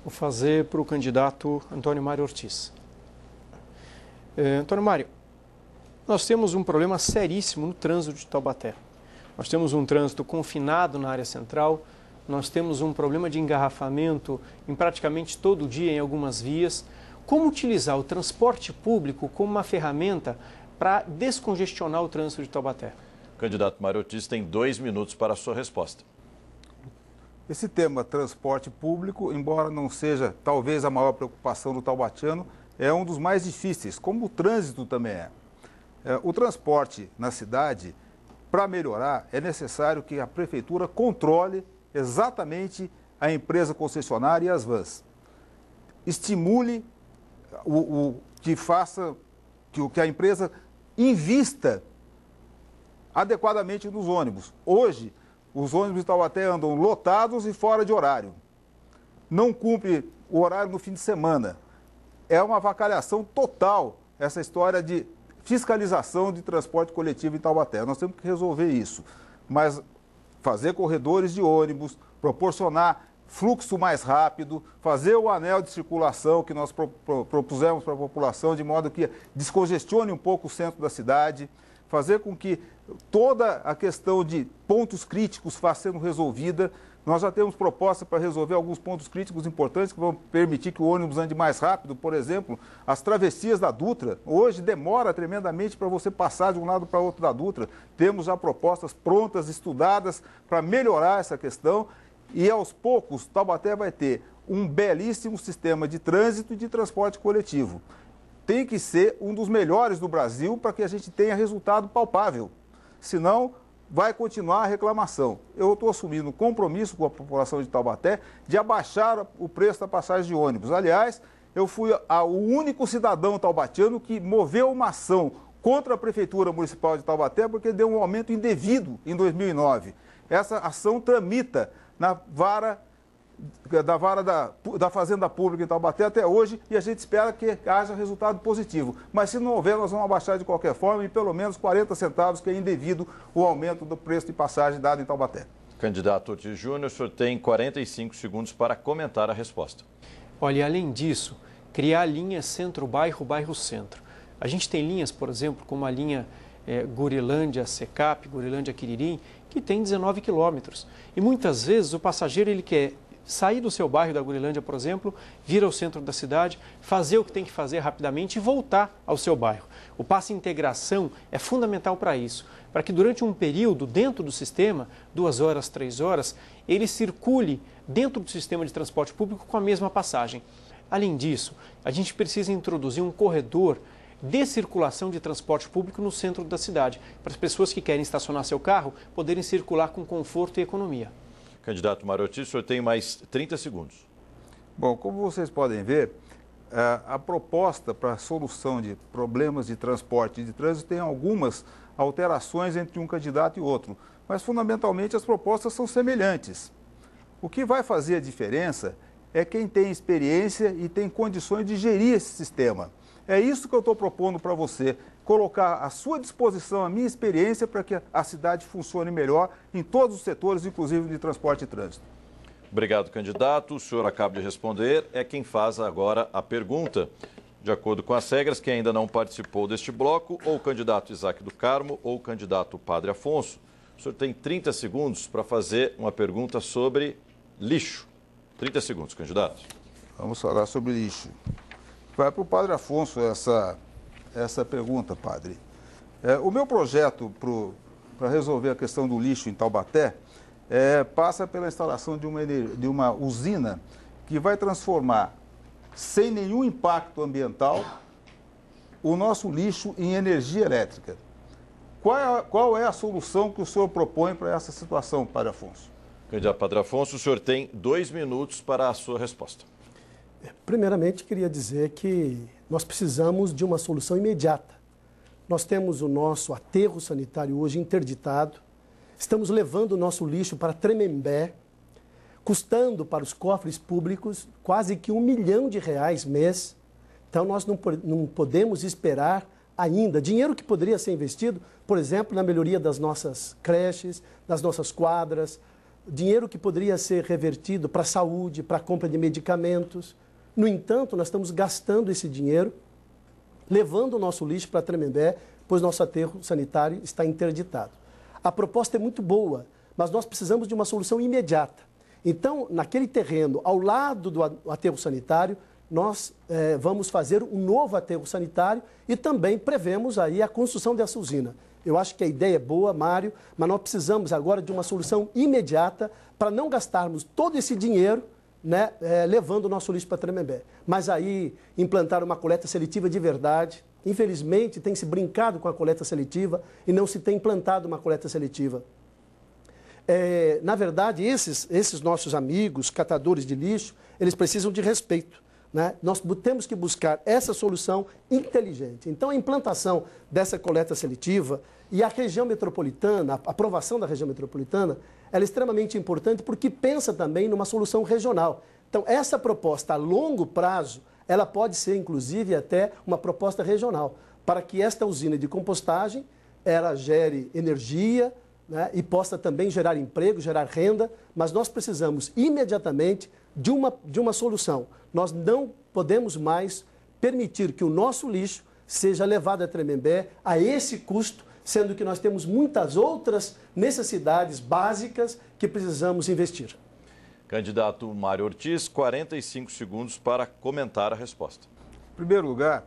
Vou fazer para o candidato Antônio Mário Ortiz. Antônio Mário, nós temos um problema seríssimo no trânsito de Taubaté. Nós temos um trânsito confinado na área central, nós temos um problema de engarrafamento em praticamente todo dia em algumas vias. Como utilizar o transporte público como uma ferramenta para descongestionar o trânsito de Taubaté? Candidato Mário Ortiz tem 2 minutos para a sua resposta. Esse tema, transporte público, embora não seja talvez a maior preocupação do taubatiano, é um dos mais difíceis, como o trânsito também é. O transporte na cidade, para melhorar, é necessário que a prefeitura controle exatamente a empresa concessionária e as vans. Estimule que a empresa invista adequadamente nos ônibus. Hoje, os ônibus de Taubaté andam lotados e fora de horário. Não cumpre o horário no fim de semana. É uma avacalhação total essa história de fiscalização de transporte coletivo em Taubaté. Nós temos que resolver isso. Mas fazer corredores de ônibus, proporcionar fluxo mais rápido, fazer o anel de circulação que nós propusemos para a população, de modo que descongestione um pouco o centro da cidade, fazer com que toda a questão de pontos críticos vá sendo resolvida. Nós já temos proposta para resolver alguns pontos críticos importantes que vão permitir que o ônibus ande mais rápido. Por exemplo, as travessias da Dutra. Hoje demora tremendamente para você passar de um lado para o outro da Dutra. Temos já propostas prontas, estudadas para melhorar essa questão. E aos poucos, Taubaté vai ter um belíssimo sistema de trânsito e de transporte coletivo. Tem que ser um dos melhores do Brasil para que a gente tenha resultado palpável. Senão, vai continuar a reclamação. Eu estou assumindo um compromisso com a população de Taubaté de abaixar o preço da passagem de ônibus. Aliás, eu fui o único cidadão taubatiano que moveu uma ação contra a Prefeitura Municipal de Taubaté porque deu um aumento indevido em 2009. Essa ação tramita na vara da Fazenda Pública em Taubaté até hoje e a gente espera que haja resultado positivo. Mas se não houver, nós vamos abaixar de qualquer forma em pelo menos 40 centavos, que é indevido o aumento do preço de passagem dado em Taubaté. Candidato Ortiz Júnior, o senhor tem 45 segundos para comentar a resposta. Olha, além disso, criar linha centro-bairro, bairro-centro. A gente tem linhas, por exemplo, como a linha Gurilândia-Secap, Gurilândia-Quiririm, que tem 19 quilômetros. E muitas vezes o passageiro ele quer sair do seu bairro da Gurilândia, por exemplo, vir ao centro da cidade, fazer o que tem que fazer rapidamente e voltar ao seu bairro. O passe integração é fundamental para isso, para que durante um período dentro do sistema, 2 horas, 3 horas, ele circule dentro do sistema de transporte público com a mesma passagem. Além disso, a gente precisa introduzir um corredor de circulação de transporte público no centro da cidade, para as pessoas que querem estacionar seu carro poderem circular com conforto e economia. Candidato Mário Ortiz, o senhor tem mais 30 segundos. Bom, como vocês podem ver, a proposta para a solução de problemas de transporte e de trânsito tem algumas alterações entre um candidato e outro, mas fundamentalmente as propostas são semelhantes. O que vai fazer a diferença é quem tem experiência e tem condições de gerir esse sistema. É isso que eu estou propondo para você, colocar à sua disposição a minha experiência para que a cidade funcione melhor em todos os setores, inclusive de transporte e trânsito. Obrigado, candidato. O senhor acaba de responder. É quem faz agora a pergunta. De acordo com as regras, quem ainda não participou deste bloco, ou o candidato Isaac do Carmo, ou o candidato Padre Afonso. O senhor tem 30 segundos para fazer uma pergunta sobre lixo. 30 segundos, candidato. Vamos falar sobre lixo. Vai para o Padre Afonso essa pergunta, padre. O meu projeto para resolver a questão do lixo em Taubaté passa pela instalação de uma usina que vai transformar, sem nenhum impacto ambiental, o nosso lixo em energia elétrica. Qual é a solução que o senhor propõe para essa situação, Padre Afonso? Candidato Padre Afonso, o senhor tem 2 minutos para a sua resposta. Primeiramente, queria dizer que nós precisamos de uma solução imediata. Nós temos o nosso aterro sanitário hoje interditado, estamos levando o nosso lixo para Tremembé, custando para os cofres públicos quase que R$1 milhão mês. Então, nós não podemos esperar ainda dinheiro que poderia ser investido, por exemplo, na melhoria das nossas creches, das nossas quadras, dinheiro que poderia ser revertido para a saúde, para a compra de medicamentos. No entanto, nós estamos gastando esse dinheiro, levando o nosso lixo para Tremembé, pois nosso aterro sanitário está interditado. A proposta é muito boa, mas nós precisamos de uma solução imediata. Então, naquele terreno, ao lado do aterro sanitário, nós vamos fazer um novo aterro sanitário e também prevemos aí a construção dessa usina. Eu acho que a ideia é boa, Mário, mas nós precisamos agora de uma solução imediata para não gastarmos todo esse dinheiro, né, levando o nosso lixo para Tremembé. Mas aí implantar uma coleta seletiva de verdade. Infelizmente, tem se brincado com a coleta seletiva e não se tem implantado uma coleta seletiva. Na verdade, esses nossos amigos, catadores de lixo, eles precisam de respeito. Né? Nós temos que buscar essa solução inteligente. Então, a implantação dessa coleta seletiva e a região metropolitana, a aprovação da região metropolitana, ela é extremamente importante porque pensa também numa solução regional. Então, essa proposta a longo prazo, ela pode ser, inclusive, até uma proposta regional, para que esta usina de compostagem, ela gere energia, né, e possa também gerar emprego, gerar renda, mas nós precisamos imediatamente de uma solução. Nós não podemos mais permitir que o nosso lixo seja levado a Tremembé a esse custo, sendo que nós temos muitas outras necessidades básicas que precisamos investir. Candidato Mário Ortiz, 45 segundos para comentar a resposta. Em primeiro lugar,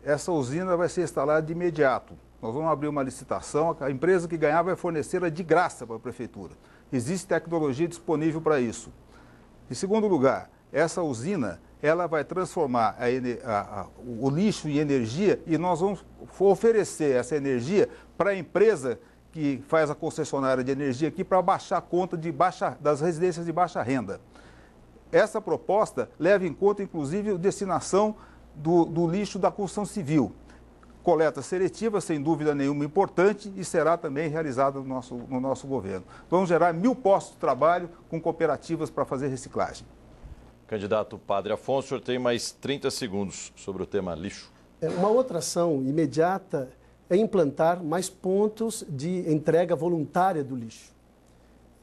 essa usina vai ser instalada de imediato. Nós vamos abrir uma licitação, a empresa que ganhar vai fornecê-la de graça para a prefeitura. Existe tecnologia disponível para isso. Em segundo lugar, essa usina ela vai transformar o lixo em energia e nós vamos oferecer essa energia para a empresa que faz a concessionária de energia aqui para baixar a conta das residências de baixa renda. Essa proposta leva em conta, inclusive, a destinação do lixo da construção civil. Coleta seletiva, sem dúvida nenhuma, importante e será também realizada no nosso governo. Vamos gerar 1.000 postos de trabalho com cooperativas para fazer reciclagem. Candidato Padre Afonso, o senhor tem mais 30 segundos sobre o tema lixo. Uma outra ação imediata é implantar mais pontos de entrega voluntária do lixo.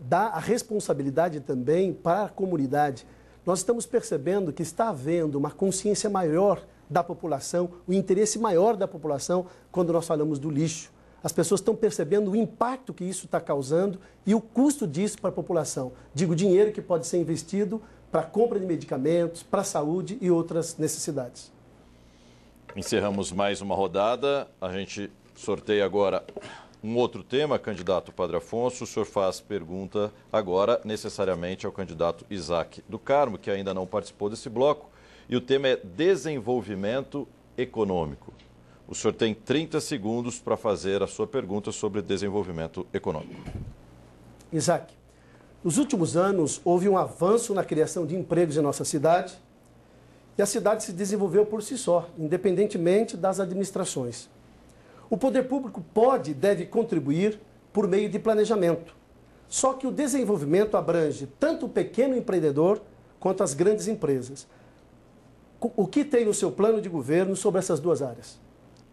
Dá a responsabilidade também para a comunidade. Nós estamos percebendo que está havendo uma consciência maior da população, o interesse maior da população quando nós falamos do lixo. As pessoas estão percebendo o impacto que isso está causando e o custo disso para a população. Digo, dinheiro que pode ser investido para compra de medicamentos, para a saúde e outras necessidades. Encerramos mais uma rodada. A gente sorteia agora um outro tema, candidato Padre Afonso. O senhor faz pergunta agora necessariamente ao candidato Isaac do Carmo, que ainda não participou desse bloco. E o tema é desenvolvimento econômico. O senhor tem 30 segundos para fazer a sua pergunta sobre desenvolvimento econômico. Isaac, nos últimos anos houve um avanço na criação de empregos em nossa cidade e a cidade se desenvolveu por si só, independentemente das administrações. O poder público pode e deve contribuir por meio de planejamento. Só que o desenvolvimento abrange tanto o pequeno empreendedor quanto as grandes empresas. O que tem no seu plano de governo sobre essas duas áreas?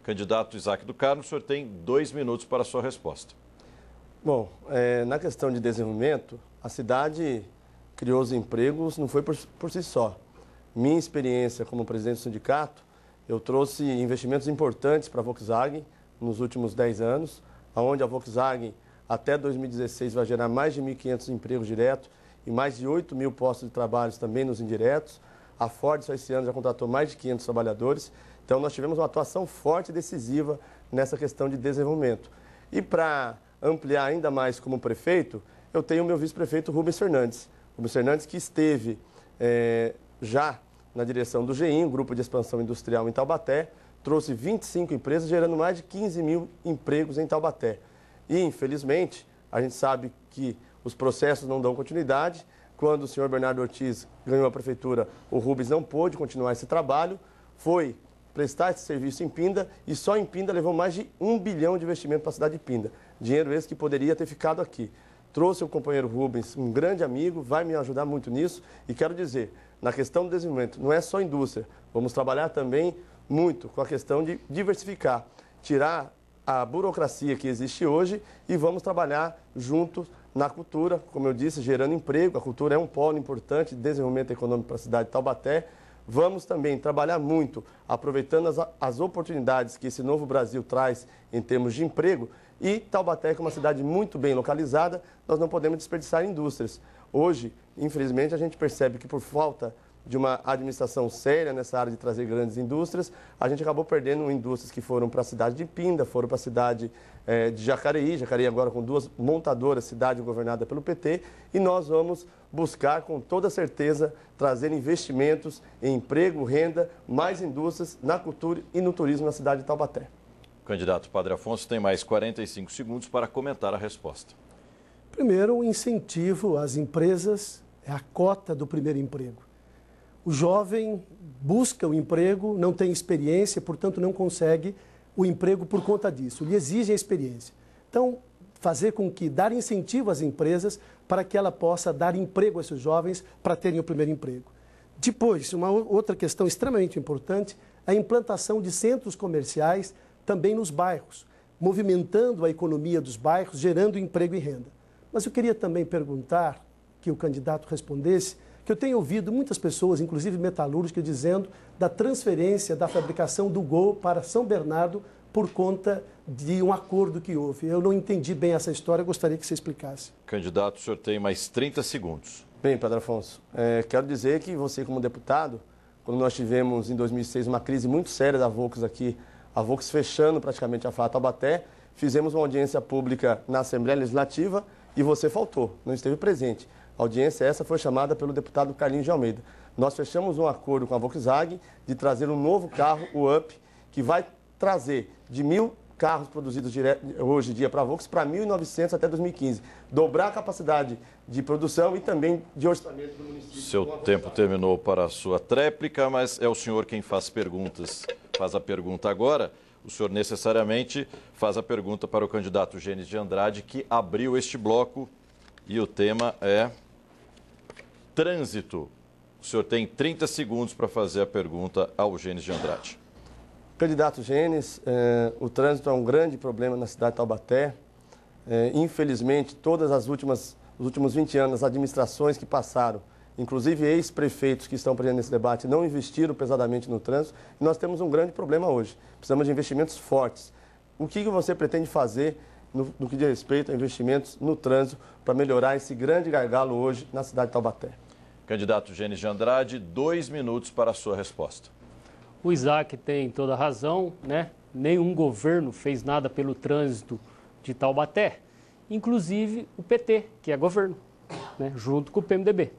Candidato Isaac do Carmo, o senhor tem 2 minutos para a sua resposta. Bom, na questão de desenvolvimento, a cidade criou os empregos, não foi por si só. Minha experiência como presidente do sindicato, eu trouxe investimentos importantes para a Volkswagen nos últimos 10 anos, onde a Volkswagen até 2016 vai gerar mais de 1.500 empregos diretos e mais de 8.000 postos de trabalho também nos indiretos. A Ford só esse ano já contratou mais de 500 trabalhadores. Então, nós tivemos uma atuação forte e decisiva nessa questão de desenvolvimento. E para ampliar ainda mais como prefeito, eu tenho o meu vice-prefeito Rubens Fernandes. Rubens Fernandes que esteve já na direção do GEIM, Grupo de Expansão Industrial em Taubaté, trouxe 25 empresas, gerando mais de 15.000 empregos em Taubaté. E, infelizmente, a gente sabe que os processos não dão continuidade. Quando o senhor Bernardo Ortiz ganhou a prefeitura, o Rubens não pôde continuar esse trabalho, foi prestar esse serviço em Pinda e só em Pinda levou mais de 1 bilhão de investimento para a cidade de Pinda. Dinheiro esse que poderia ter ficado aqui. Trouxe o companheiro Rubens, um grande amigo, vai me ajudar muito nisso. E quero dizer, na questão do desenvolvimento, não é só indústria, vamos trabalhar também muito com a questão de diversificar, tirar a burocracia que existe hoje e vamos trabalhar juntos na cultura, como eu disse, gerando emprego. A cultura é um polo importante de desenvolvimento econômico para a cidade de Taubaté. Vamos também trabalhar muito, aproveitando as oportunidades que esse novo Brasil traz em termos de emprego. E Taubaté, que é uma cidade muito bem localizada, nós não podemos desperdiçar indústrias. Hoje, infelizmente, a gente percebe que por falta de uma administração séria nessa área de trazer grandes indústrias, a gente acabou perdendo indústrias que foram para a cidade de Pinda, foram para a cidade de Jacareí. Jacareí agora com 2 montadoras, cidade governada pelo PT, e nós vamos buscar com toda certeza trazer investimentos em emprego, renda, mais indústrias na cultura e no turismo na cidade de Taubaté. O candidato Padre Afonso tem mais 45 segundos para comentar a resposta. Primeiro, o incentivo às empresas é a cota do primeiro emprego. O jovem busca o emprego, não tem experiência, portanto não consegue o emprego por conta disso. Lhe exigem a experiência. Então, fazer com que dar incentivo às empresas para que ela possa dar emprego a esses jovens para terem o primeiro emprego. Depois, uma outra questão extremamente importante, a implantação de centros comerciais também nos bairros, movimentando a economia dos bairros, gerando emprego e renda. Mas eu queria também perguntar, que o candidato respondesse, que eu tenho ouvido muitas pessoas, inclusive metalúrgicas, dizendo da transferência da fabricação do Gol para São Bernardo por conta de um acordo que houve. Eu não entendi bem essa história, gostaria que você explicasse. Candidato, o senhor tem mais 30 segundos. Bem, Padre Afonso, quero dizer que você, como deputado, quando nós tivemos em 2006 uma crise muito séria da Volks aqui, a Volks fechando praticamente a FAA Taubaté, fizemos uma audiência pública na Assembleia Legislativa e você faltou, não esteve presente. A audiência essa foi chamada pelo deputado Carlinhos de Almeida. Nós fechamos um acordo com a Volkswagen de trazer um novo carro, o Up, que vai trazer de 1.000 carros produzidos hoje em dia para a Volks para 1.900 até 2015. Dobrar a capacidade de produção e também de orçamento do município. Seu tempo terminou para a sua tréplica, mas é o senhor quem faz perguntas. Faz a pergunta agora. O senhor necessariamente faz a pergunta para o candidato Gênesis de Andrade, que abriu este bloco, e o tema é trânsito. O senhor tem 30 segundos para fazer a pergunta ao Gênesis de Andrade. Candidato Gênesis, o trânsito é um grande problema na cidade de Taubaté. Infelizmente, os últimos 20 anos, as administrações que passaram, inclusive ex-prefeitos que estão presentes nesse debate, não investiram pesadamente no trânsito. E nós temos um grande problema hoje. Precisamos de investimentos fortes. O que você pretende fazer no que diz respeito a investimentos no trânsito para melhorar esse grande gargalo hoje na cidade de Taubaté? Candidato Gênesis de Andrade, 2 minutos para a sua resposta. O Isaac tem toda a razão, né? Nenhum governo fez nada pelo trânsito de Taubaté, inclusive o PT, que é governo, né? Junto com o PMDB.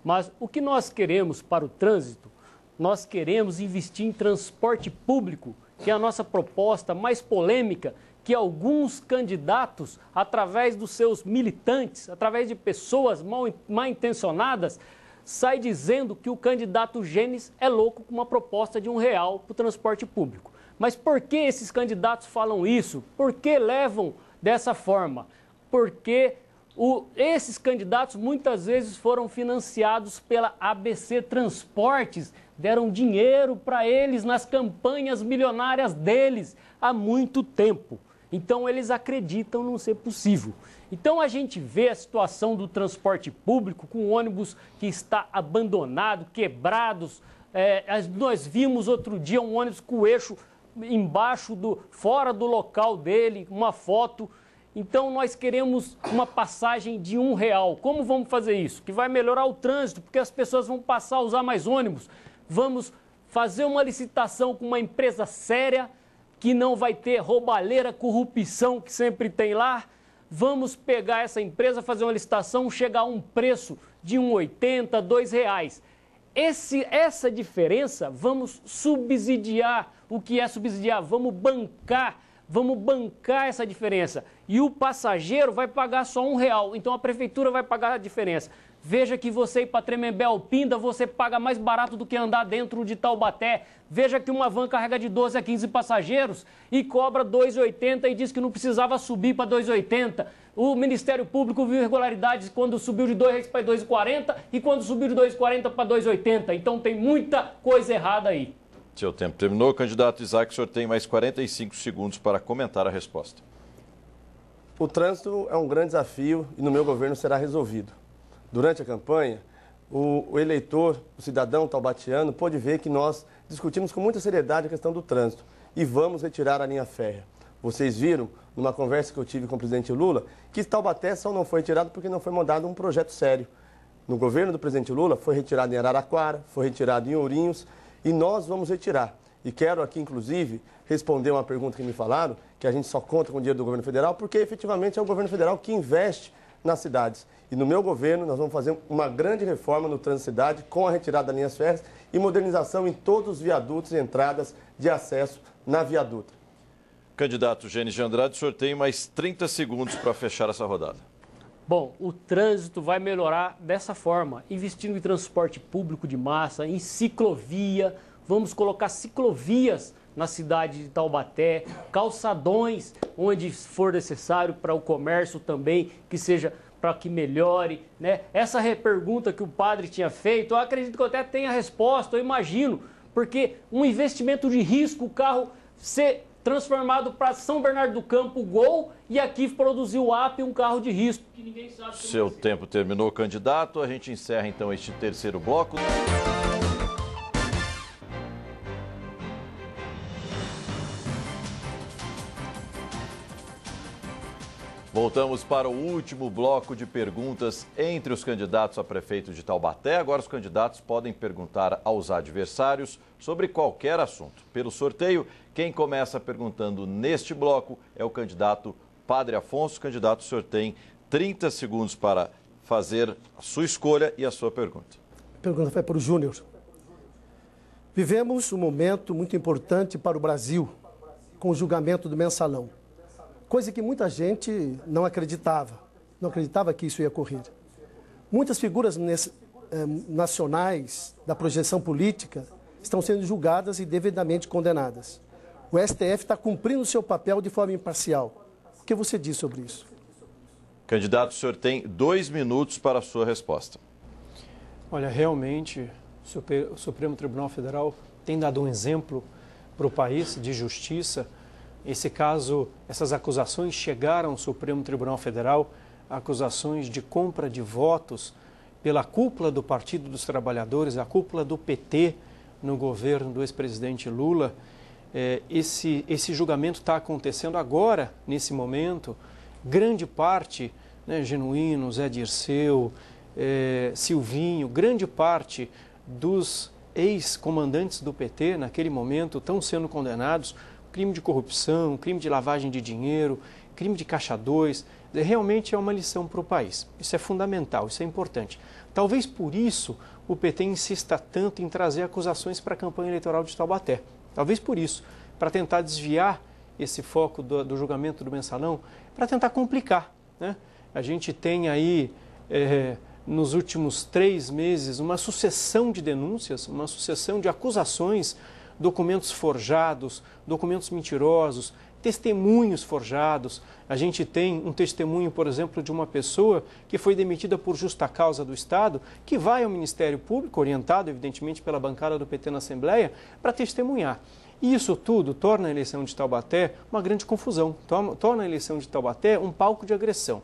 Mas o que nós queremos para o trânsito, nós queremos investir em transporte público, que é a nossa proposta mais polêmica, que alguns candidatos, através dos seus militantes, através de pessoas mal intencionadas, sai dizendo que o candidato Gênesis é louco com uma proposta de R$1 para o transporte público. Mas por que esses candidatos falam isso? Por que levam dessa forma? Porque esses candidatos muitas vezes foram financiados pela ABC Transportes, deram dinheiro para eles nas campanhas milionárias deles há muito tempo. Então eles acreditam não ser possível. Então a gente vê a situação do transporte público com ônibus que está abandonado, quebrados. Nós vimos outro dia um ônibus com o eixo embaixo, fora do local dele, uma foto. Então nós queremos uma passagem de R$1. Como vamos fazer isso? Que vai melhorar o trânsito, porque as pessoas vão passar a usar mais ônibus. Vamos fazer uma licitação com uma empresa séria, que não vai ter roubalheira, corrupção que sempre tem lá. Vamos pegar essa empresa, fazer uma licitação, chegar a um preço de R$1,80, R$2. Essa diferença, vamos subsidiar. O que é subsidiar? Vamos bancar essa diferença. E o passageiro vai pagar só R$1. Então a prefeitura vai pagar a diferença. Veja que você ir para Tremembé, Pinda, você paga mais barato do que andar dentro de Taubaté. Veja que uma van carrega de 12 a 15 passageiros e cobra R$2,80 e diz que não precisava subir para R$2,80. O Ministério Público viu irregularidades quando subiu de R$2 para R$2,40 e quando subiu de R$2,40 para R$2,80. Então tem muita coisa errada aí. Seu tempo terminou. Candidato Isaac, o senhor tem mais 45 segundos para comentar a resposta. O trânsito é um grande desafio e no meu governo será resolvido. Durante a campanha, o eleitor, o cidadão taubatiano, pôde ver que nós discutimos com muita seriedade a questão do trânsito e vamos retirar a linha férrea. Vocês viram, numa conversa que eu tive com o presidente Lula, que Taubaté só não foi retirado porque não foi mandado um projeto sério. No governo do presidente Lula, foi retirado em Araraquara, foi retirado em Ourinhos e nós vamos retirar. E quero aqui, inclusive, responder uma pergunta que me falaram, que a gente só conta com o dinheiro do governo federal, porque efetivamente é o governo federal que investe nas cidades. E no meu governo, nós vamos fazer uma grande reforma no trânsito da cidade, com a retirada das linhas férreas e modernização em todos os viadutos e entradas de acesso na Via Dutra. Candidato Gênesis de Andrade, o senhor tem mais 30 segundos para fechar essa rodada. Bom, o trânsito vai melhorar dessa forma, investindo em transporte público de massa, em ciclovia. Vamos colocar ciclovias na cidade de Taubaté, calçadões onde for necessário para o comércio também, que seja para que melhore, né? Essa pergunta que o padre tinha feito, eu acredito que eu até tenha a resposta, eu imagino, porque um investimento de risco, o carro ser transformado para São Bernardo do Campo, Gol, e aqui produzir o AP, um carro de risco, que ninguém sabe. Seu tempo terminou, candidato. A gente encerra então este terceiro bloco. Voltamos para o último bloco de perguntas entre os candidatos a prefeito de Taubaté. Agora os candidatos podem perguntar aos adversários sobre qualquer assunto. Pelo sorteio, quem começa perguntando neste bloco é o candidato Padre Afonso. Candidato, o senhor tem 30 segundos para fazer a sua escolha e a sua pergunta. A pergunta vai para o Júnior. Vivemos um momento muito importante para o Brasil, com o julgamento do Mensalão. Coisa que muita gente não acreditava que isso ia ocorrer. Muitas figuras nacionais da projeção política estão sendo julgadas e devidamente condenadas. O STF está cumprindo o seu papel de forma imparcial. O que você diz sobre isso? Candidato, o senhor tem 2 minutos para a sua resposta. Olha, realmente, o Supremo Tribunal Federal tem dado um exemplo para o país de justiça. Esse caso, essas acusações chegaram ao Supremo Tribunal Federal, acusações de compra de votos pela cúpula do Partido dos Trabalhadores, a cúpula do PT no governo do ex-presidente Lula. Esse julgamento está acontecendo agora, nesse momento. Grande parte, né, Genuíno, Zé Dirceu, Silvinho, grande parte dos ex-comandantes do PT naquele momento estão sendo condenados, crime de corrupção, crime de lavagem de dinheiro, crime de caixa 2, realmente é uma lição para o país. Isso é fundamental, isso é importante. Talvez por isso o PT insista tanto em trazer acusações para a campanha eleitoral de Taubaté. Talvez por isso, para tentar desviar esse foco do julgamento do Mensalão, para tentar complicar, né? A gente tem aí, nos últimos 3 meses, uma sucessão de denúncias, uma sucessão de acusações, documentos forjados, documentos mentirosos, testemunhos forjados. A gente tem um testemunho, por exemplo, de uma pessoa que foi demitida por justa causa do Estado, que vai ao Ministério Público, orientado, evidentemente, pela bancada do PT na Assembleia, para testemunhar. E isso tudo torna a eleição de Taubaté uma grande confusão, torna a eleição de Taubaté um palco de agressão.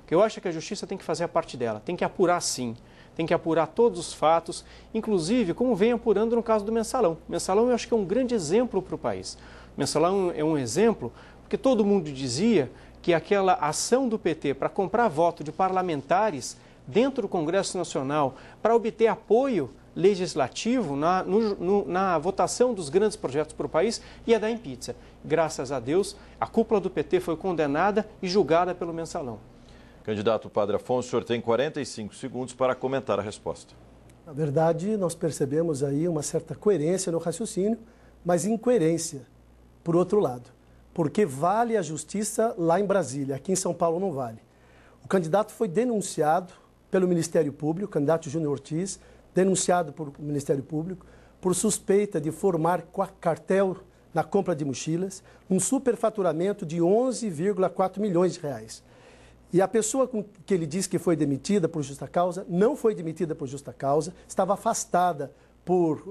Porque eu acho que a Justiça tem que fazer a parte dela, tem que apurar sim, tem que apurar todos os fatos, inclusive como vem apurando no caso do Mensalão. O Mensalão eu acho que é um grande exemplo para o país. O Mensalão é um exemplo porque todo mundo dizia que aquela ação do PT para comprar voto de parlamentares dentro do Congresso Nacional para obter apoio legislativo na votação dos grandes projetos para o país ia dar em pizza. Graças a Deus, a cúpula do PT foi condenada e julgada pelo Mensalão. Candidato Padre Afonso, o senhor tem 45 segundos para comentar a resposta. Na verdade, nós percebemos aí uma certa coerência no raciocínio, mas incoerência por outro lado. Porque vale a justiça lá em Brasília, aqui em São Paulo não vale. O candidato foi denunciado pelo Ministério Público, o candidato Júnior Ortiz, denunciado pelo Ministério Público por suspeita de formar cartel na compra de mochilas, um superfaturamento de 11,4 milhões de reais. E a pessoa que ele disse que foi demitida por justa causa, não foi demitida por justa causa, estava afastada por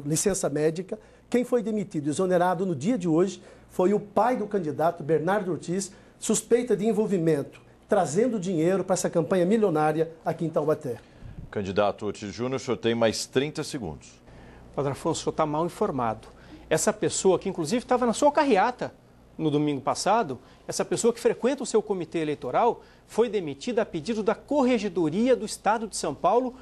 licença médica. Quem foi demitido e exonerado no dia de hoje foi o pai do candidato, Bernardo Ortiz, suspeita de envolvimento, trazendo dinheiro para essa campanha milionária aqui em Taubaté. Candidato Ortiz Júnior, o senhor tem mais 30 segundos. Padre Afonso, o senhor está mal informado. Essa pessoa que inclusive estava na sua carreata no domingo passado, essa pessoa que frequenta o seu comitê eleitoral, foi demitida a pedido da Corregedoria do Estado de São Paulo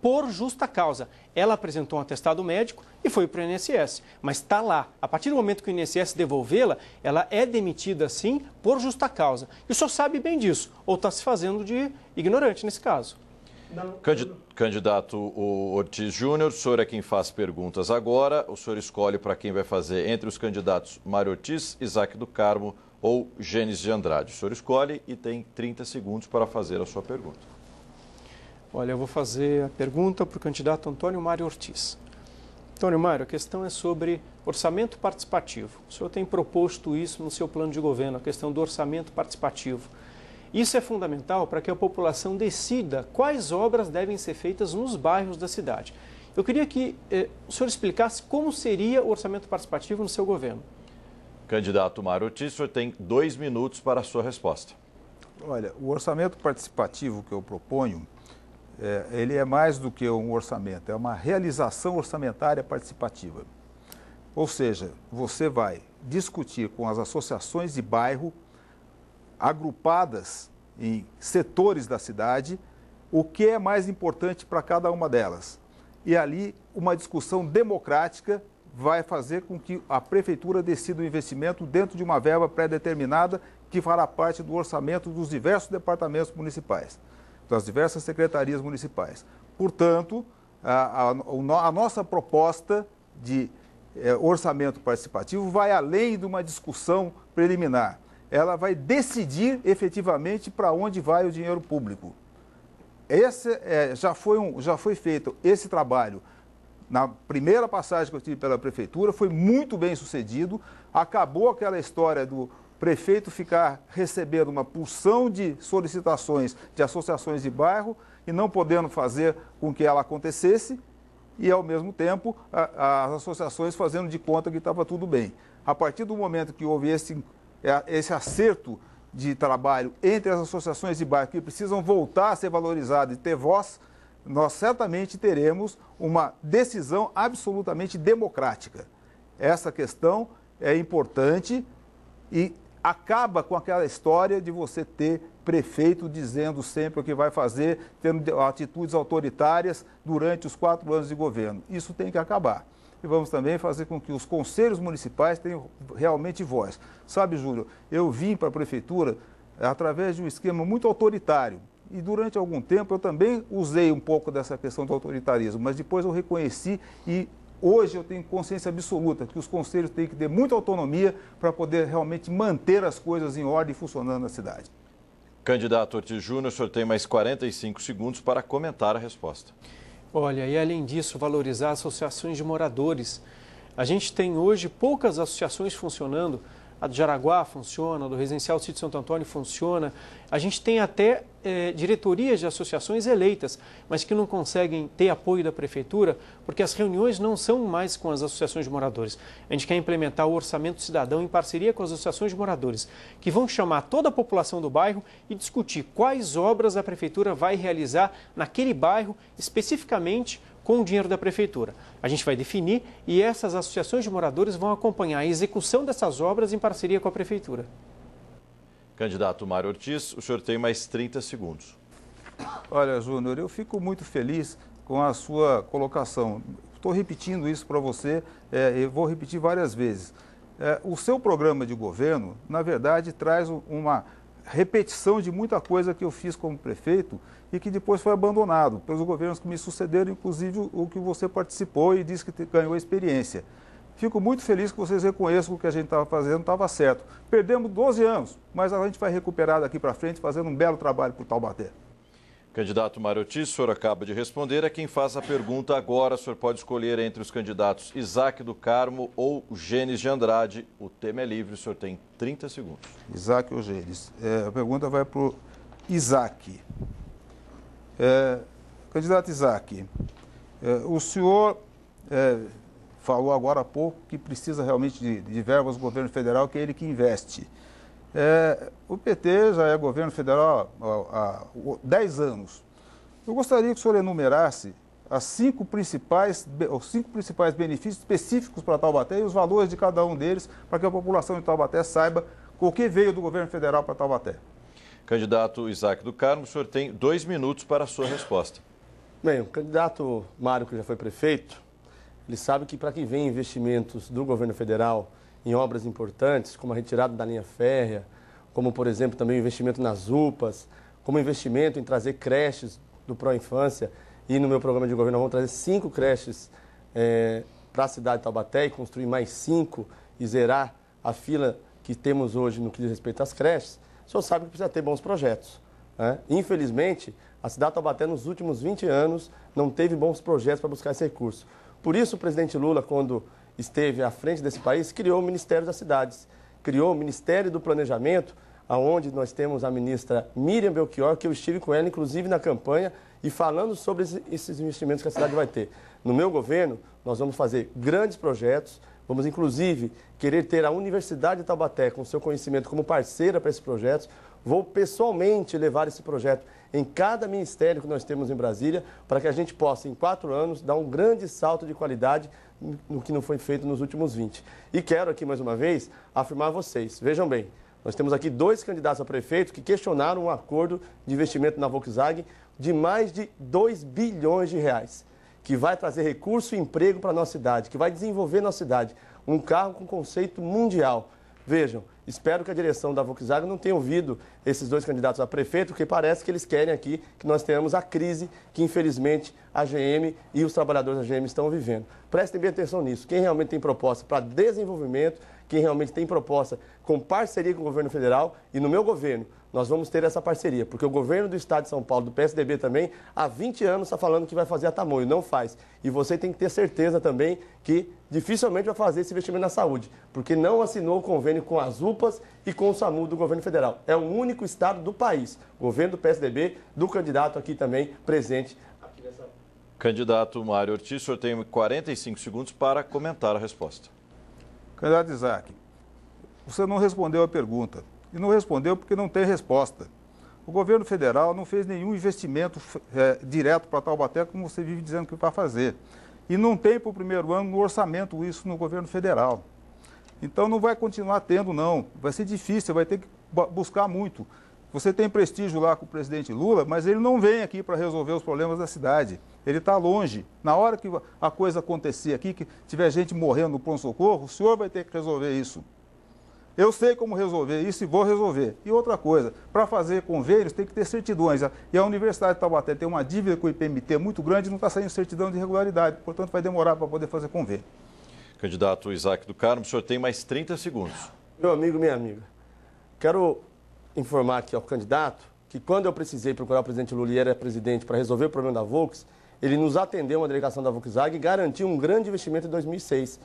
por justa causa. Ela apresentou um atestado médico e foi para o INSS, mas está lá. A partir do momento que o INSS devolvê-la, ela é demitida, sim, por justa causa. E o senhor sabe bem disso, ou está se fazendo de ignorante nesse caso. Candidato Ortiz Júnior, o senhor é quem faz perguntas agora. O senhor escolhe para quem vai fazer entre os candidatos Mário Ortiz, Isaac do Carmo ou Gênesis de Andrade. O senhor escolhe e tem 30 segundos para fazer a sua pergunta. Olha, eu vou fazer a pergunta para o candidato Antônio Mário Ortiz. Antônio Mário, a questão é sobre orçamento participativo. O senhor tem proposto isso no seu plano de governo, a questão do orçamento participativo. Isso é fundamental para que a população decida quais obras devem ser feitas nos bairros da cidade. Eu queria que o senhor explicasse como seria o orçamento participativo no seu governo. Candidato Mário Ortiz, o senhor tem 2 minutos para a sua resposta. Olha, o orçamento participativo que eu proponho, ele é mais do que um orçamento, é uma realização orçamentária participativa. Ou seja, você vai discutir com as associações de bairro, agrupadas em setores da cidade, o que é mais importante para cada uma delas. E ali, uma discussão democrática vai fazer com que a prefeitura decida o investimento dentro de uma verba pré-determinada que fará parte do orçamento dos diversos departamentos municipais, das diversas secretarias municipais. Portanto, a nossa proposta de orçamento participativo vai além de uma discussão preliminar. Ela vai decidir efetivamente para onde vai o dinheiro público. Já foi feito esse trabalho na primeira passagem que eu tive pela prefeitura, foi muito bem sucedido, acabou aquela história do prefeito ficar recebendo uma porção de solicitações de associações de bairro e não podendo fazer com que ela acontecesse e, ao mesmo tempo, as associações fazendo de conta que estava tudo bem. A partir do momento que houve esse acerto de trabalho entre as associações de bairro que precisam voltar a ser valorizadas e ter voz, nós certamente teremos uma decisão absolutamente democrática. Essa questão é importante e acaba com aquela história de você ter prefeito dizendo sempre o que vai fazer, tendo atitudes autoritárias durante os 4 anos de governo. Isso tem que acabar. E vamos também fazer com que os conselhos municipais tenham realmente voz. Sabe, Júlio, eu vim para a prefeitura através de um esquema muito autoritário. E durante algum tempo eu também usei um pouco dessa questão do autoritarismo, mas depois eu reconheci e hoje eu tenho consciência absoluta que os conselhos têm que ter muita autonomia para poder realmente manter as coisas em ordem e funcionando na cidade. Candidato Ortiz Júnior, o senhor tem mais 45 segundos para comentar a resposta. Olha, e além disso, valorizar associações de moradores. A gente tem hoje poucas associações funcionando. A do Jaraguá funciona, a do Residencial Sítio Santo Antônio funciona. A gente tem até diretorias de associações eleitas, mas que não conseguem ter apoio da prefeitura, porque as reuniões não são mais com as associações de moradores. A gente quer implementar o orçamento cidadão em parceria com as associações de moradores, que vão chamar toda a população do bairro e discutir quais obras a prefeitura vai realizar naquele bairro, especificamente com o dinheiro da prefeitura. A gente vai definir e essas associações de moradores vão acompanhar a execução dessas obras em parceria com a prefeitura. Candidato Mário Ortiz, o senhor tem mais 30 segundos. Olha, Júnior, eu fico muito feliz com a sua colocação. Estou repetindo isso para você, eu vou repetir várias vezes. O seu programa de governo, na verdade, traz uma repetição de muita coisa que eu fiz como prefeito e que depois foi abandonado pelos governos que me sucederam, inclusive o que você participou e disse que ganhou experiência. Fico muito feliz que vocês reconheçam que o que a gente estava fazendo estava certo. Perdemos 12 anos, mas a gente vai recuperar daqui para frente fazendo um belo trabalho por Taubaté. Candidato Mário Ortiz, o senhor acaba de responder. É quem faz a pergunta agora. O senhor pode escolher entre os candidatos Isaac do Carmo ou Gênesis de Andrade. O tema é livre, o senhor tem 30 segundos. Isaac ou Gênesis? A pergunta vai para o Isaac. Candidato Isaac, o senhor falou agora há pouco que precisa realmente de verbas do governo federal, que é ele que investe. O PT já é governo federal há 10 anos. Eu gostaria que o senhor enumerasse os 5 principais benefícios específicos para Taubaté e os valores de cada um deles, para que a população de Taubaté saiba o que veio do governo federal para Taubaté. Candidato Isaac do Carmo, o senhor tem 2 minutos para a sua resposta. Bem, o candidato Mário, que já foi prefeito, ele sabe que para que vem investimentos do governo federal em obras importantes, como a retirada da linha férrea, como, por exemplo, também o investimento nas UPAs, como investimento em trazer creches do Pró-Infância, e no meu programa de governo nós vamos trazer 5 creches para a cidade de Taubaté e construir mais 5 e zerar a fila que temos hoje no que diz respeito às creches. O senhor sabe que precisa ter bons projetos, né? Infelizmente, a cidade de Taubaté nos últimos 20 anos não teve bons projetos para buscar esse recurso. Por isso, o presidente Lula, quando esteve à frente desse país, criou o Ministério das Cidades, criou o Ministério do Planejamento, onde nós temos a ministra Miriam Belchior, que eu estive com ela, inclusive, na campanha, e falando sobre esses investimentos que a cidade vai ter. No meu governo, nós vamos fazer grandes projetos, vamos, inclusive, querer ter a Universidade de Taubaté, com seu conhecimento, como parceira para esses projetos. Vou pessoalmente levar esse projeto em cada ministério que nós temos em Brasília, para que a gente possa, em 4 anos, dar um grande salto de qualidade no que não foi feito nos últimos 20. E quero aqui, mais uma vez, afirmar a vocês, vejam bem, nós temos aqui 2 candidatos a prefeito que questionaram um acordo de investimento na Volkswagen de mais de 2 bilhões de reais, que vai trazer recurso e emprego para a nossa cidade, que vai desenvolver nossa cidade, um carro com conceito mundial. Vejam, espero que a direção da Volkswagen não tenha ouvido esses 2 candidatos a prefeito, porque parece que eles querem aqui que nós tenhamos a crise que, infelizmente, a GM e os trabalhadores da GM estão vivendo. Prestem bem atenção nisso. Quem realmente tem proposta para desenvolvimento, quem realmente tem proposta com parceria com o governo federal, e no meu governo nós vamos ter essa parceria, porque o governo do estado de São Paulo, do PSDB também, há 20 anos está falando que vai fazer a tamanho, não faz. E você tem que ter certeza também que dificilmente vai fazer esse investimento na saúde, porque não assinou o convênio com as UPAs e com o SAMU do governo federal. É o único estado do país, governo do PSDB, do candidato aqui também presente. Candidato Mário Ortiz, o senhor tem 45 segundos para comentar a resposta. Candidato Isaac, você não respondeu a pergunta. E não respondeu porque não tem resposta. O governo federal não fez nenhum investimento direto para Taubaté, como você vive dizendo que vai fazer. E não tem para o primeiro ano no orçamento isso no governo federal. Então não vai continuar tendo, não. Vai ser difícil, vai ter que buscar muito. Você tem prestígio lá com o presidente Lula, mas ele não vem aqui para resolver os problemas da cidade. Ele está longe. Na hora que a coisa acontecer aqui, que tiver gente morrendo no pronto-socorro, o senhor vai ter que resolver isso. Eu sei como resolver isso e vou resolver. E outra coisa, para fazer convênios tem que ter certidões. E a Universidade de Taubaté tem uma dívida com o IPMT muito grande e não está saindo certidão de irregularidade. Portanto, vai demorar para poder fazer convênio. Candidato Isaac do Carmo, o senhor tem mais 30 segundos. Meu amigo, minha amiga, quero informar aqui ao candidato que quando eu precisei procurar o presidente Lula e era presidente para resolver o problema da Volks, ele nos atendeu uma delegação da Volkswagen e garantiu um grande investimento em 2006.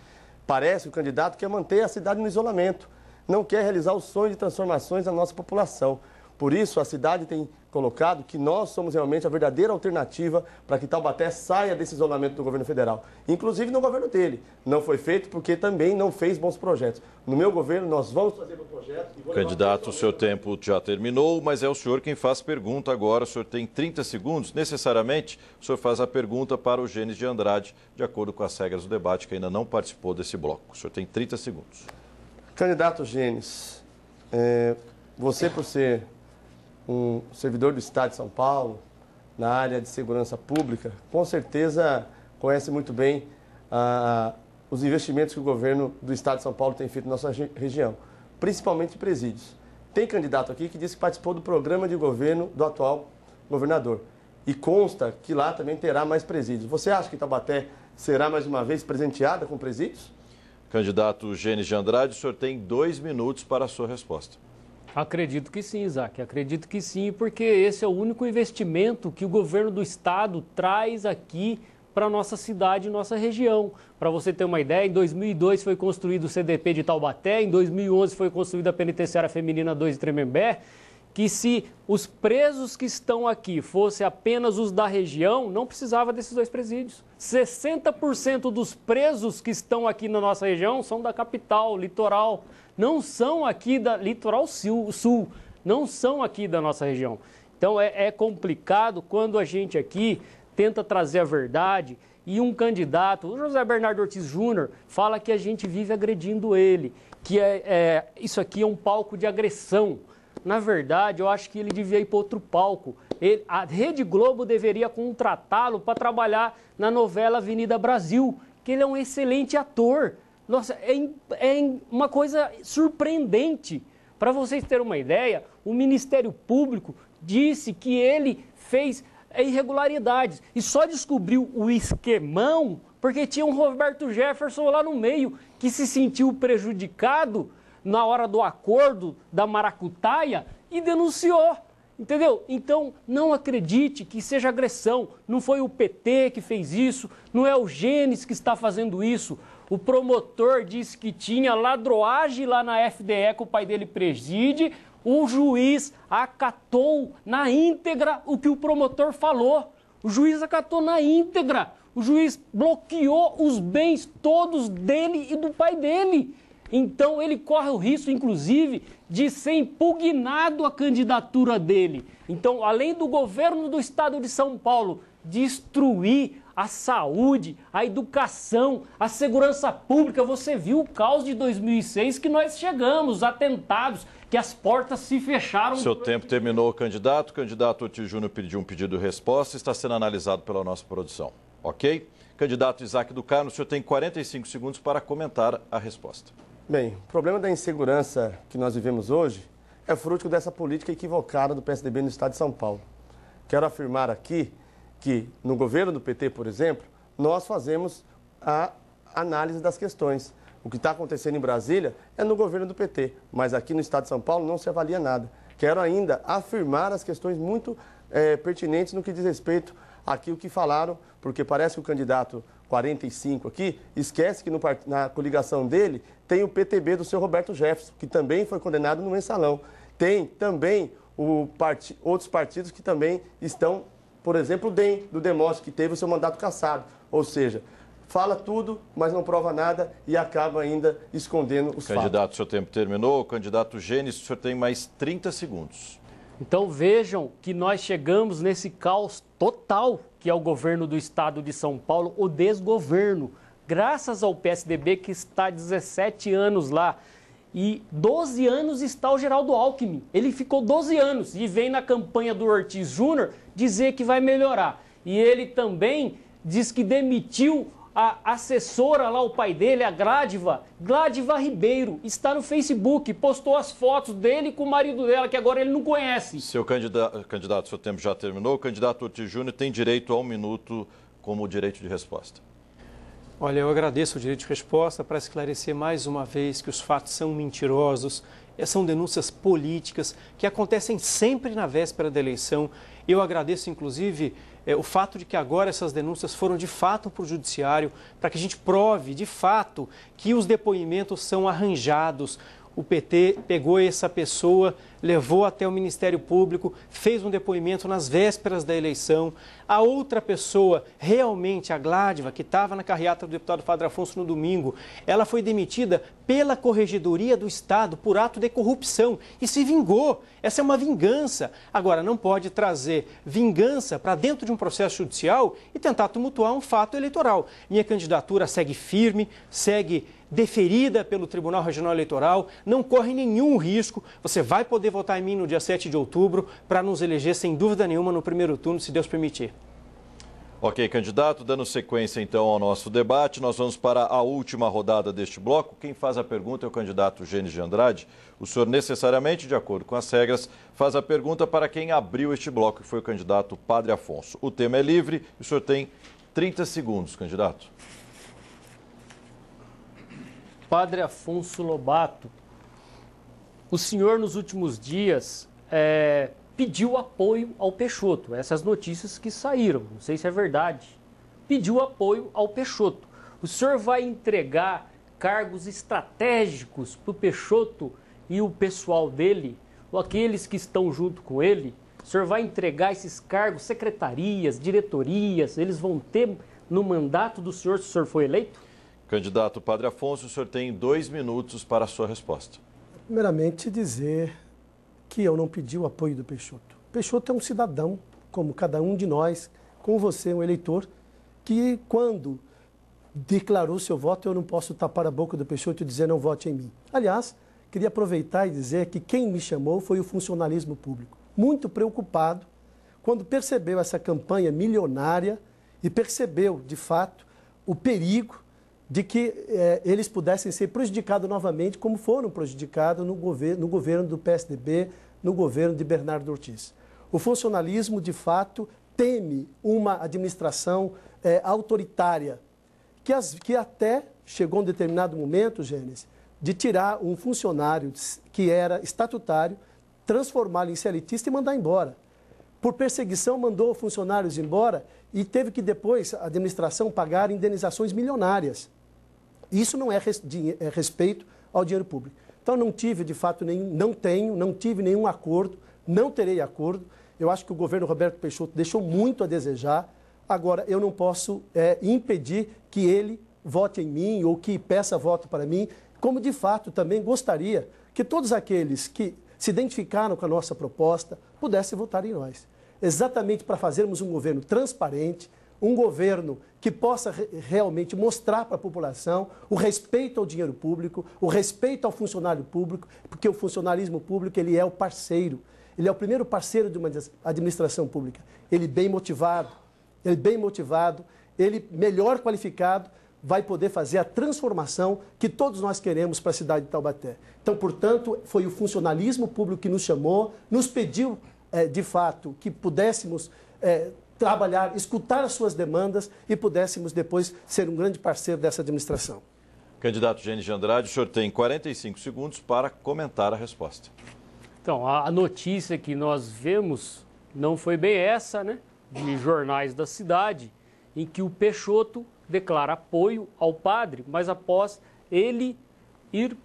Parece que o candidato quer manter a cidade no isolamento, não quer realizar o sonho de transformações da nossa população. Por isso, a cidade tem colocado que nós somos realmente a verdadeira alternativa para que Taubaté saia desse isolamento do governo federal. Inclusive no governo dele. Não foi feito porque também não fez bons projetos. No meu governo, nós vamos fazer bons projetos. Candidato, o seu tempo já terminou, mas é o senhor quem faz pergunta agora. O senhor tem 30 segundos. Necessariamente, o senhor faz a pergunta para o Gênesis de Andrade, de acordo com as regras do debate, que ainda não participou desse bloco. O senhor tem 30 segundos. Candidato Gênesis, você por ser um servidor do Estado de São Paulo, na área de segurança pública, com certeza conhece muito bem os investimentos que o governo do Estado de São Paulo tem feito na nossa região, principalmente presídios. Tem candidato aqui que disse que participou do programa de governo do atual governador e consta que lá também terá mais presídios. Você acha que Taubaté será mais uma vez presenteada com presídios? Candidato Gênesis de Andrade, o senhor tem 2 minutos para a sua resposta. Acredito que sim, Isaac. Acredito que sim, porque esse é o único investimento que o governo do estado traz aqui para a nossa cidade e nossa região. Para você ter uma ideia, em 2002 foi construído o CDP de Taubaté, em 2011 foi construída a Penitenciária Feminina 2 de Tremembé, que se os presos que estão aqui fossem apenas os da região, não precisava desses 2 presídios. 60% dos presos que estão aqui na nossa região são da capital, litoral, não são aqui da litoral sul, não são aqui da nossa região. Então é complicado quando a gente aqui tenta trazer a verdade e um candidato, o José Bernardo Ortiz Júnior, fala que a gente vive agredindo ele, que isso aqui é um palco de agressão. Na verdade, eu acho que ele devia ir para outro palco. A Rede Globo deveria contratá-lo para trabalhar na novela Avenida Brasil, que ele é um excelente ator. Nossa, é uma coisa surpreendente. Para vocês terem uma ideia, o Ministério Público disse que ele fez irregularidades e só descobriu o esquemão porque tinha um Roberto Jefferson lá no meio que se sentiu prejudicado na hora do acordo da maracutaia e denunciou, entendeu? Então, não acredite que seja agressão. Não foi o PT que fez isso, não é o Gênesis que está fazendo isso. O promotor disse que tinha ladroagem lá na FDE que o pai dele preside. O juiz acatou na íntegra o que o promotor falou. O juiz acatou na íntegra. O juiz bloqueou os bens todos dele e do pai dele. Então, ele corre o risco, inclusive, de ser impugnado a candidatura dele. Então, além do governo do estado de São Paulo destruir a saúde, a educação, a segurança pública, você viu o caos de 2006 que nós chegamos, os atentados, que as portas se fecharam. Seu tempo terminou, candidato. O candidato Ortiz Júnior pediu um pedido de resposta, está sendo analisado pela nossa produção. Ok? Candidato Isaac do Carmo, o senhor tem 45 segundos para comentar a resposta. Bem, o problema da insegurança que nós vivemos hoje é fruto dessa política equivocada do PSDB no estado de São Paulo. Quero afirmar aqui que no governo do PT, por exemplo, nós fazemos a análise das questões. O que está acontecendo em Brasília é no governo do PT, mas aqui no estado de São Paulo não se avalia nada. Quero ainda afirmar as questões muito pertinentes no que diz respeito àquilo que falaram, porque parece que o candidato 45 aqui esquece que na coligação dele tem o PTB do seu Roberto Jefferson, que também foi condenado no mensalão. Tem também outros partidos que também estão, por exemplo, o DEM, do Demóstenes, que teve o seu mandato cassado. Ou seja, fala tudo, mas não prova nada e acaba ainda escondendo os fatos. Candidato, seu tempo terminou. O candidato Gênesis, o senhor tem mais 30 segundos. Então vejam que nós chegamos nesse caos total que é o governo do estado de São Paulo, o desgoverno. graças ao PSDB que está há 17 anos lá. E 12 anos está o Geraldo Alckmin. Ele ficou 12 anos e vem na campanha do Ortiz Júnior dizer que vai melhorar. E ele também diz que demitiu a assessora lá, o pai dele, a Gládiva Ribeiro, está no Facebook, postou as fotos dele com o marido dela, que agora ele não conhece. Seu candidato, seu tempo já terminou. O candidato Ortiz Júnior tem direito a 1 minuto como direito de resposta. Olha, eu agradeço o direito de resposta para esclarecer mais uma vez que os fatos são mentirosos, são denúncias políticas que acontecem sempre na véspera da eleição. Eu agradeço, inclusive, o fato de que agora essas denúncias foram de fato para o judiciário, para que a gente prove de fato que os depoimentos são arranjados. O PT pegou essa pessoa, levou até o Ministério Público, fez um depoimento nas vésperas da eleição. A outra pessoa, realmente a Gládiva, que estava na carreata do deputado Padre Afonso no domingo, ela foi demitida pela Corregedoria do Estado por ato de corrupção e se vingou. Essa é uma vingança. Agora, não pode trazer vingança para dentro de um processo judicial e tentar tumultuar um fato eleitoral. Minha candidatura segue firme, segue deferida pelo Tribunal Regional Eleitoral, não corre nenhum risco. Você vai poder votar em mim no dia 7 de outubro para nos eleger, sem dúvida nenhuma, no primeiro turno, se Deus permitir. Ok, candidato, dando sequência então ao nosso debate, nós vamos para a última rodada deste bloco. Quem faz a pergunta é o candidato Gênesis de Andrade. O senhor necessariamente, de acordo com as regras, faz a pergunta para quem abriu este bloco, que foi o candidato Padre Afonso. O tema é livre e o senhor tem 30 segundos, candidato. Padre Afonso Lobato, o senhor nos últimos dias pediu apoio ao Peixoto. Essas notícias que saíram, não sei se é verdade. Pediu apoio ao Peixoto. O senhor vai entregar cargos estratégicos para o Peixoto e o pessoal dele, ou aqueles que estão junto com ele? O senhor vai entregar esses cargos, secretarias, diretorias, eles vão ter no mandato do senhor se o senhor for eleito? Candidato Padre Afonso, o senhor tem 2 minutos para a sua resposta. Primeiramente, dizer que eu não pedi o apoio do Peixoto. Peixoto é um cidadão, como cada um de nós, como você, um eleitor, que quando declarou seu voto, eu não posso tapar a boca do Peixoto e dizer não vote em mim. Aliás, queria aproveitar e dizer que quem me chamou foi o funcionalismo público. Muito preocupado quando percebeu essa campanha milionária e percebeu, de fato, o perigo de que eles pudessem ser prejudicados novamente, como foram prejudicados no governo do PSDB, no governo de Bernardo Ortiz. O funcionalismo, de fato, teme uma administração autoritária, que até chegou um determinado momento, Gênesis, de tirar um funcionário que era estatutário, transformá-lo em elitista e mandar embora. Por perseguição, mandou funcionários embora e teve que depois a administração pagar indenizações milionárias. Isso não é respeito ao dinheiro público. Então, não tive, de fato, não tive nenhum acordo, não terei acordo. Eu acho que o governo Roberto Peixoto deixou muito a desejar. Agora, eu não posso impedir que ele vote em mim ou que peça voto para mim, como, de fato, também gostaria que todos aqueles que se identificaram com a nossa proposta pudessem votar em nós. Exatamente para fazermos um governo transparente, um governo que possa realmente mostrar para a população o respeito ao dinheiro público, o respeito ao funcionário público, porque o funcionalismo público ele é o parceiro, ele é o primeiro parceiro de uma administração pública. Ele bem motivado, ele melhor qualificado, vai poder fazer a transformação que todos nós queremos para a cidade de Taubaté. Então, portanto, foi o funcionalismo público que nos chamou, nos pediu, de fato, que pudéssemos trabalhar, escutar as suas demandas e pudéssemos depois ser um grande parceiro dessa administração. Candidato Gênesis de Andrade, o senhor tem 45 segundos para comentar a resposta. Então, a notícia que nós vemos não foi bem essa, né? De jornais da cidade, em que o Peixoto declara apoio ao padre, mas após ele ir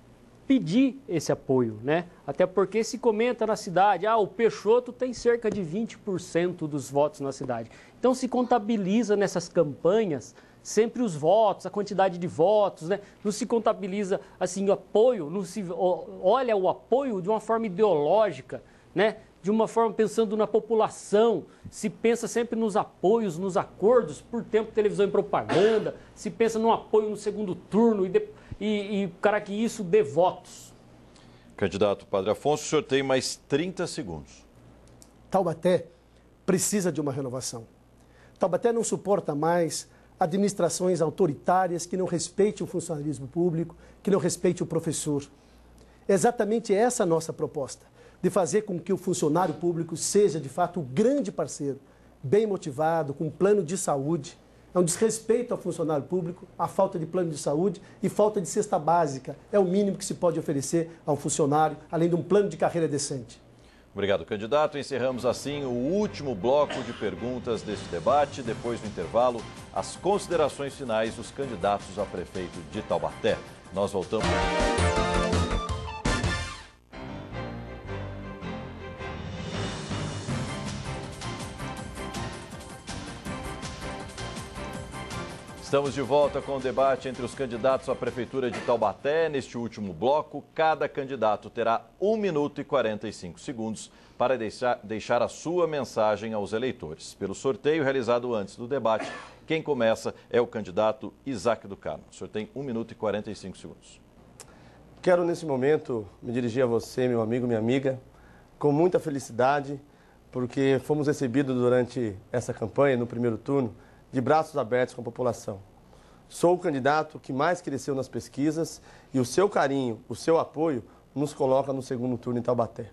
pedir esse apoio, né? Até porque se comenta na cidade, o Peixoto tem cerca de 20% dos votos na cidade. Então se contabiliza nessas campanhas sempre os votos, a quantidade de votos, né? Não se contabiliza assim o apoio, não se olha o apoio de uma forma ideológica, né? De uma forma pensando na população, se pensa sempre nos apoios, nos acordos por tempo, televisão e propaganda, se pensa no apoio no segundo turno e para que isso dê votos. Candidato Padre Afonso, o senhor tem mais 30 segundos. Taubaté precisa de uma renovação. Taubaté não suporta mais administrações autoritárias que não respeitem o funcionalismo público, que não respeitem o professor. É exatamente essa a nossa proposta, de fazer com que o funcionário público seja, de fato, um grande parceiro, bem motivado, com um plano de saúde. É um desrespeito ao funcionário público, a falta de plano de saúde e falta de cesta básica. É o mínimo que se pode oferecer ao funcionário, além de um plano de carreira decente. Obrigado, candidato. Encerramos assim o último bloco de perguntas deste debate. Depois do intervalo, as considerações finais dos candidatos a prefeito de Taubaté. Nós voltamos. Estamos de volta com o debate entre os candidatos à Prefeitura de Taubaté. Neste último bloco, cada candidato terá 1 minuto e 45 segundos para deixar a sua mensagem aos eleitores. Pelo sorteio realizado antes do debate, quem começa é o candidato Isaac do Carmo. O senhor tem 1 minuto e 45 segundos. Quero, nesse momento, me dirigir a você, meu amigo, minha amiga, com muita felicidade, porque fomos recebidos durante essa campanha, no primeiro turno, de braços abertos com a população. Sou o candidato que mais cresceu nas pesquisas e o seu carinho, o seu apoio, nos coloca no segundo turno em Taubaté.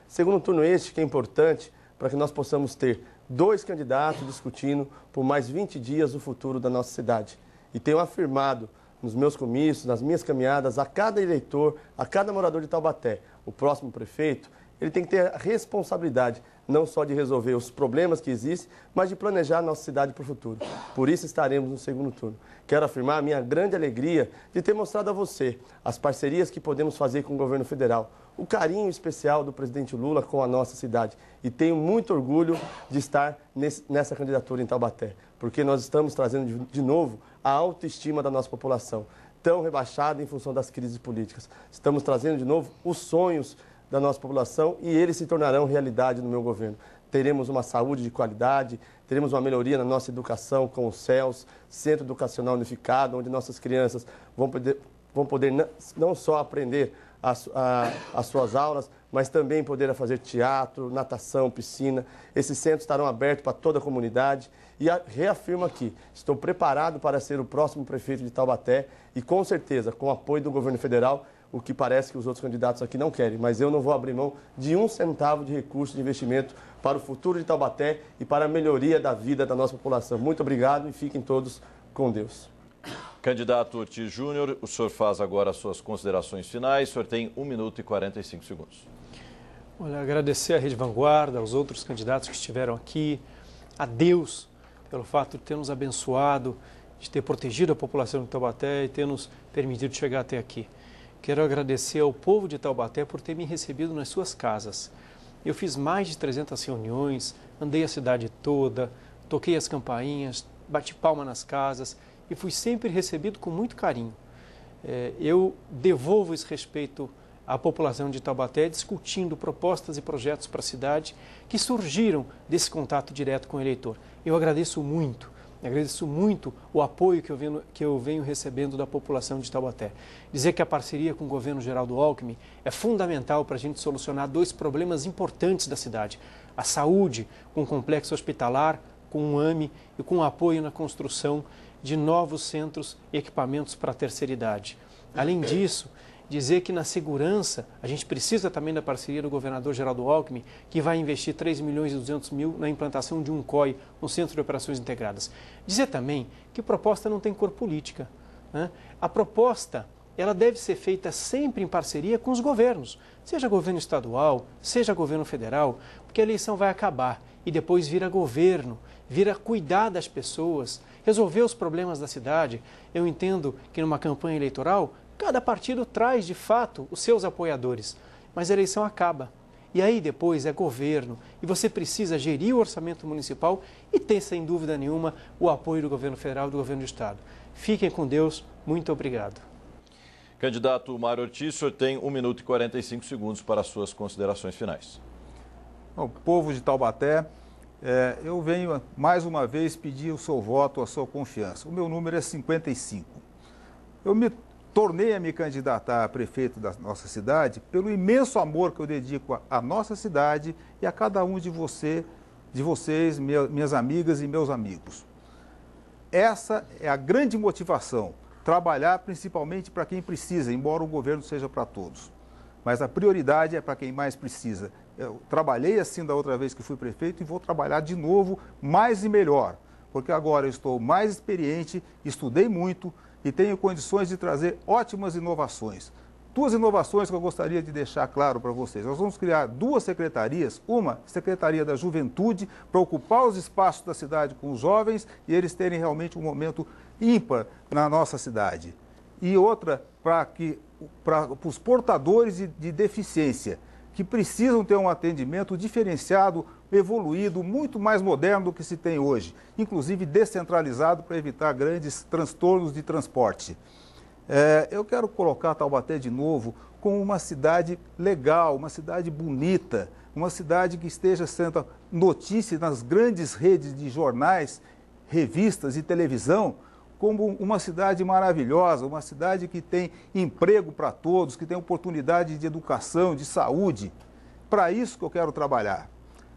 Segundo turno este que é importante para que nós possamos ter 2 candidatos discutindo por mais 20 dias o futuro da nossa cidade. E tenho afirmado nos meus comícios, nas minhas caminhadas, a cada eleitor, a cada morador de Taubaté, o próximo prefeito, ele tem que ter a responsabilidade não só de resolver os problemas que existem, mas de planejar a nossa cidade para o futuro. Por isso estaremos no segundo turno. Quero afirmar a minha grande alegria de ter mostrado a você as parcerias que podemos fazer com o governo federal, o carinho especial do presidente Lula com a nossa cidade. E tenho muito orgulho de estar nessa candidatura em Taubaté, porque nós estamos trazendo de novo a autoestima da nossa população, tão rebaixada em função das crises políticas. Estamos trazendo de novo os sonhos da nossa população e eles se tornarão realidade no meu governo. Teremos uma saúde de qualidade, teremos uma melhoria na nossa educação com o CELS, Centro Educacional Unificado, onde nossas crianças vão poder não só aprender as suas aulas, mas também poder fazer teatro, natação, piscina. Esses centros estarão abertos para toda a comunidade e reafirmo aqui, estou preparado para ser o próximo prefeito de Taubaté e com certeza, com o apoio do governo federal, o que parece que os outros candidatos aqui não querem, mas eu não vou abrir mão de 1 centavo de recurso de investimento para o futuro de Taubaté e para a melhoria da vida da nossa população. Muito obrigado e fiquem todos com Deus. Candidato Ortiz Júnior, o senhor faz agora as suas considerações finais. O senhor tem 1 minuto e 45 segundos. Olha, agradecer à Rede Vanguarda, aos outros candidatos que estiveram aqui, a Deus pelo fato de ter nos abençoado, de ter protegido a população de Taubaté e ter nos permitido chegar até aqui. Quero agradecer ao povo de Taubaté por ter me recebido nas suas casas. Eu fiz mais de 300 reuniões, andei a cidade toda, toquei as campainhas, bati palma nas casas e fui sempre recebido com muito carinho. Eu devolvo esse respeito à população de Taubaté, discutindo propostas e projetos para a cidade que surgiram desse contato direto com o eleitor. Eu agradeço muito o apoio que eu venho recebendo da população de Taubaté. Dizer que a parceria com o governo Geraldo Alckmin é fundamental para a gente solucionar 2 problemas importantes da cidade. A saúde, com o complexo hospitalar, com o AME e com o apoio na construção de novos centros e equipamentos para a terceira idade. Além disso, dizer que na segurança a gente precisa também da parceria do governador Geraldo Alckmin, que vai investir 3.200.000 na implantação de um COI, um Centro de Operações Integradas. Dizer também que proposta não tem cor política, né? A proposta ela deve ser feita sempre em parceria com os governos, seja governo estadual, seja governo federal, porque a eleição vai acabar e depois vira governo, vira cuidar das pessoas, resolver os problemas da cidade. Eu entendo que numa campanha eleitoral, cada partido traz, de fato, os seus apoiadores, mas a eleição acaba. E aí depois é governo, e você precisa gerir o orçamento municipal e ter, sem dúvida nenhuma, o apoio do governo federal e do governo do estado. Fiquem com Deus, muito obrigado. Candidato Mário Ortiz, o senhor tem 1 minuto e 45 segundos para as suas considerações finais. Bom, povo de Taubaté, eu venho mais uma vez pedir o seu voto, a sua confiança. O meu número é 55. Eu me tornei a me candidatar a prefeito da nossa cidade pelo imenso amor que eu dedico à nossa cidade e a cada um de vocês, minhas amigas e meus amigos. Essa é a grande motivação, trabalhar principalmente para quem precisa, embora o governo seja para todos. Mas a prioridade é para quem mais precisa. Eu trabalhei assim da outra vez que fui prefeito e vou trabalhar de novo mais e melhor, porque agora eu estou mais experiente, estudei muito e tenho condições de trazer ótimas inovações. Duas inovações que eu gostaria de deixar claro para vocês. Nós vamos criar duas secretarias, uma Secretaria da Juventude, para ocupar os espaços da cidade com os jovens e eles terem realmente um momento ímpar na nossa cidade. E outra para os portadores de deficiência, que precisam ter um atendimento diferenciado, evoluído, muito mais moderno do que se tem hoje, inclusive descentralizado para evitar grandes transtornos de transporte. Eu quero colocar Taubaté de novo como uma cidade legal, uma cidade bonita, uma cidade que esteja sendo notícia nas grandes redes de jornais, revistas e televisão, como uma cidade maravilhosa, uma cidade que tem emprego para todos, que tem oportunidade de educação, de saúde. Para isso que eu quero trabalhar.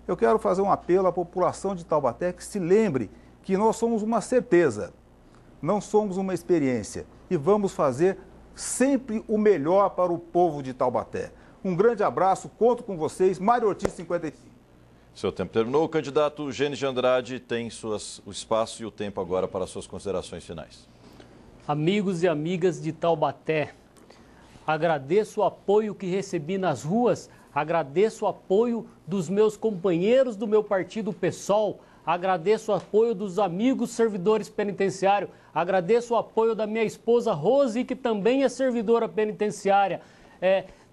Eu quero fazer um apelo à população de Taubaté que se lembre que nós somos uma certeza, não somos uma experiência. E vamos fazer sempre o melhor para o povo de Taubaté. Um grande abraço, conto com vocês. Mário Ortiz, 55. Seu tempo terminou. O candidato Gênesis de Andrade tem o espaço e o tempo agora para suas considerações finais. Amigos e amigas de Taubaté, agradeço o apoio que recebi nas ruas, agradeço o apoio dos meus companheiros do meu partido PSOL, agradeço o apoio dos amigos servidores penitenciários, agradeço o apoio da minha esposa Rose, que também é servidora penitenciária.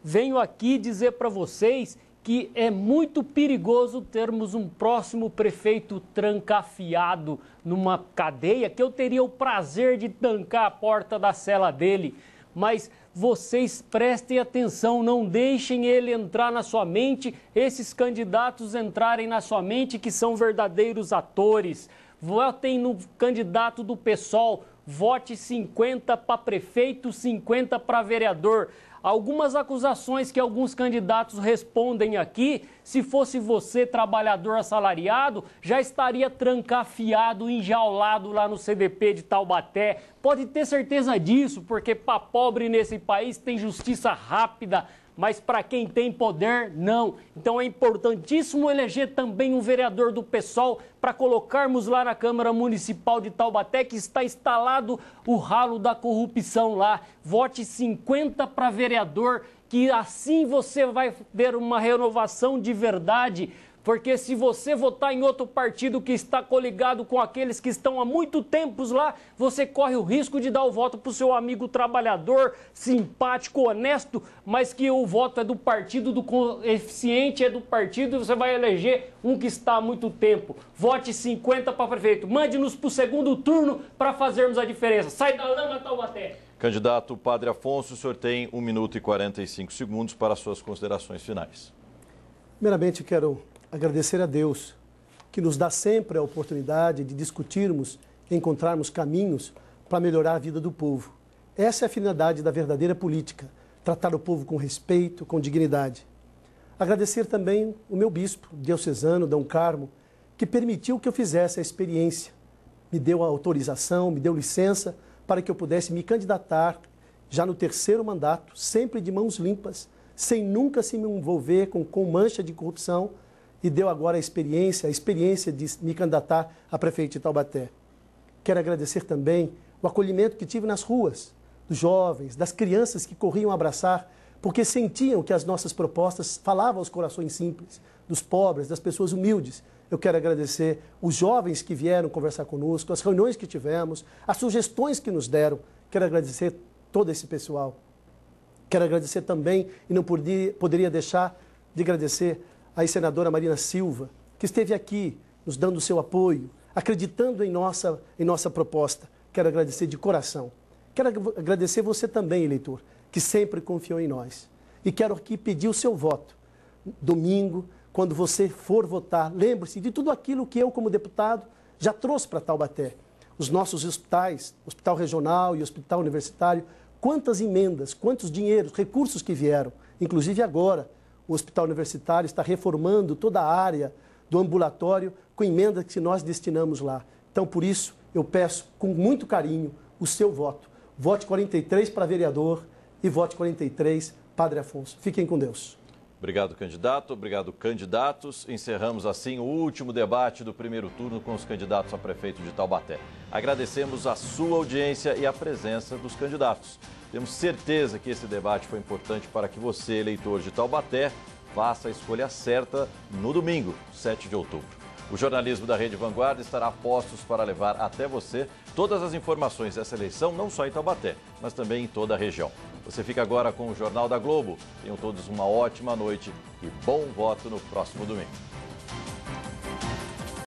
Venho aqui dizer para vocês que é muito perigoso termos um próximo prefeito trancafiado numa cadeia, que eu teria o prazer de trancar a porta da cela dele. Mas vocês prestem atenção, não deixem ele entrar na sua mente, esses candidatos entrarem na sua mente que são verdadeiros atores. Votem no candidato do PSOL, vote 50 para prefeito, 50 para vereador. Algumas acusações que alguns candidatos respondem aqui, se fosse você, trabalhador assalariado, já estaria trancafiado, enjaulado lá no CDP de Taubaté. Pode ter certeza disso, porque para pobre nesse país tem justiça rápida, mas para quem tem poder, não. Então é importantíssimo eleger também um vereador do PSOL para colocarmos lá na Câmara Municipal de Taubaté, que está instalado o ralo da corrupção lá. Vote 50 para vereador, que assim você vai ter uma renovação de verdade. Porque se você votar em outro partido que está coligado com aqueles que estão há muito tempo lá, você corre o risco de dar o voto para o seu amigo trabalhador, simpático, honesto, mas que o voto é do partido, do coeficiente é do partido e você vai eleger um que está há muito tempo. Vote 50 para prefeito. Mande-nos para o segundo turno para fazermos a diferença. Sai da lama, Taubaté! Candidato Padre Afonso, o senhor tem 1 minuto e 45 segundos para suas considerações finais. Primeiramente, quero agradecer a Deus, que nos dá sempre a oportunidade de discutirmos e encontrarmos caminhos para melhorar a vida do povo. Essa é a finalidade da verdadeira política, tratar o povo com respeito, com dignidade. Agradecer também o meu bispo diocesano, D. Carmo, que permitiu que eu fizesse a experiência, me deu a autorização, me deu licença para que eu pudesse me candidatar já no 3º mandato, sempre de mãos limpas, sem nunca se me envolver com mancha de corrupção, e deu agora a experiência de me candidatar a prefeito de Taubaté. Quero agradecer também o acolhimento que tive nas ruas, dos jovens, das crianças que corriam abraçar, porque sentiam que as nossas propostas falavam aos corações simples, dos pobres, das pessoas humildes. Eu quero agradecer os jovens que vieram conversar conosco, as reuniões que tivemos, as sugestões que nos deram. Quero agradecer todo esse pessoal. Quero agradecer também, e não poderia deixar de agradecer a senadora Marina Silva, que esteve aqui nos dando o seu apoio, acreditando em nossa proposta. Quero agradecer de coração. Quero agradecer você também, eleitor, que sempre confiou em nós. E quero aqui pedir o seu voto. Domingo, quando você for votar, lembre-se de tudo aquilo que eu, como deputado, já trouxe para Taubaté. Os nossos hospitais, Hospital Regional e Hospital Universitário, quantas emendas, quantos dinheiros, recursos que vieram. Inclusive agora, o Hospital Universitário está reformando toda a área do ambulatório com emendas que nós destinamos lá. Então, por isso, eu peço com muito carinho o seu voto. Vote 43 para vereador e vote 43, Padre Afonso. Fiquem com Deus. Obrigado, candidato. Obrigado, candidatos. Encerramos assim o último debate do primeiro turno com os candidatos a prefeito de Taubaté. Agradecemos a sua audiência e a presença dos candidatos. Temos certeza que esse debate foi importante para que você, eleitor de Taubaté, faça a escolha certa no domingo, 7 de outubro. O jornalismo da Rede Vanguarda estará a postos para levar até você todas as informações dessa eleição, não só em Taubaté, mas também em toda a região. Você fica agora com o Jornal da Globo. Tenham todos uma ótima noite e bom voto no próximo domingo.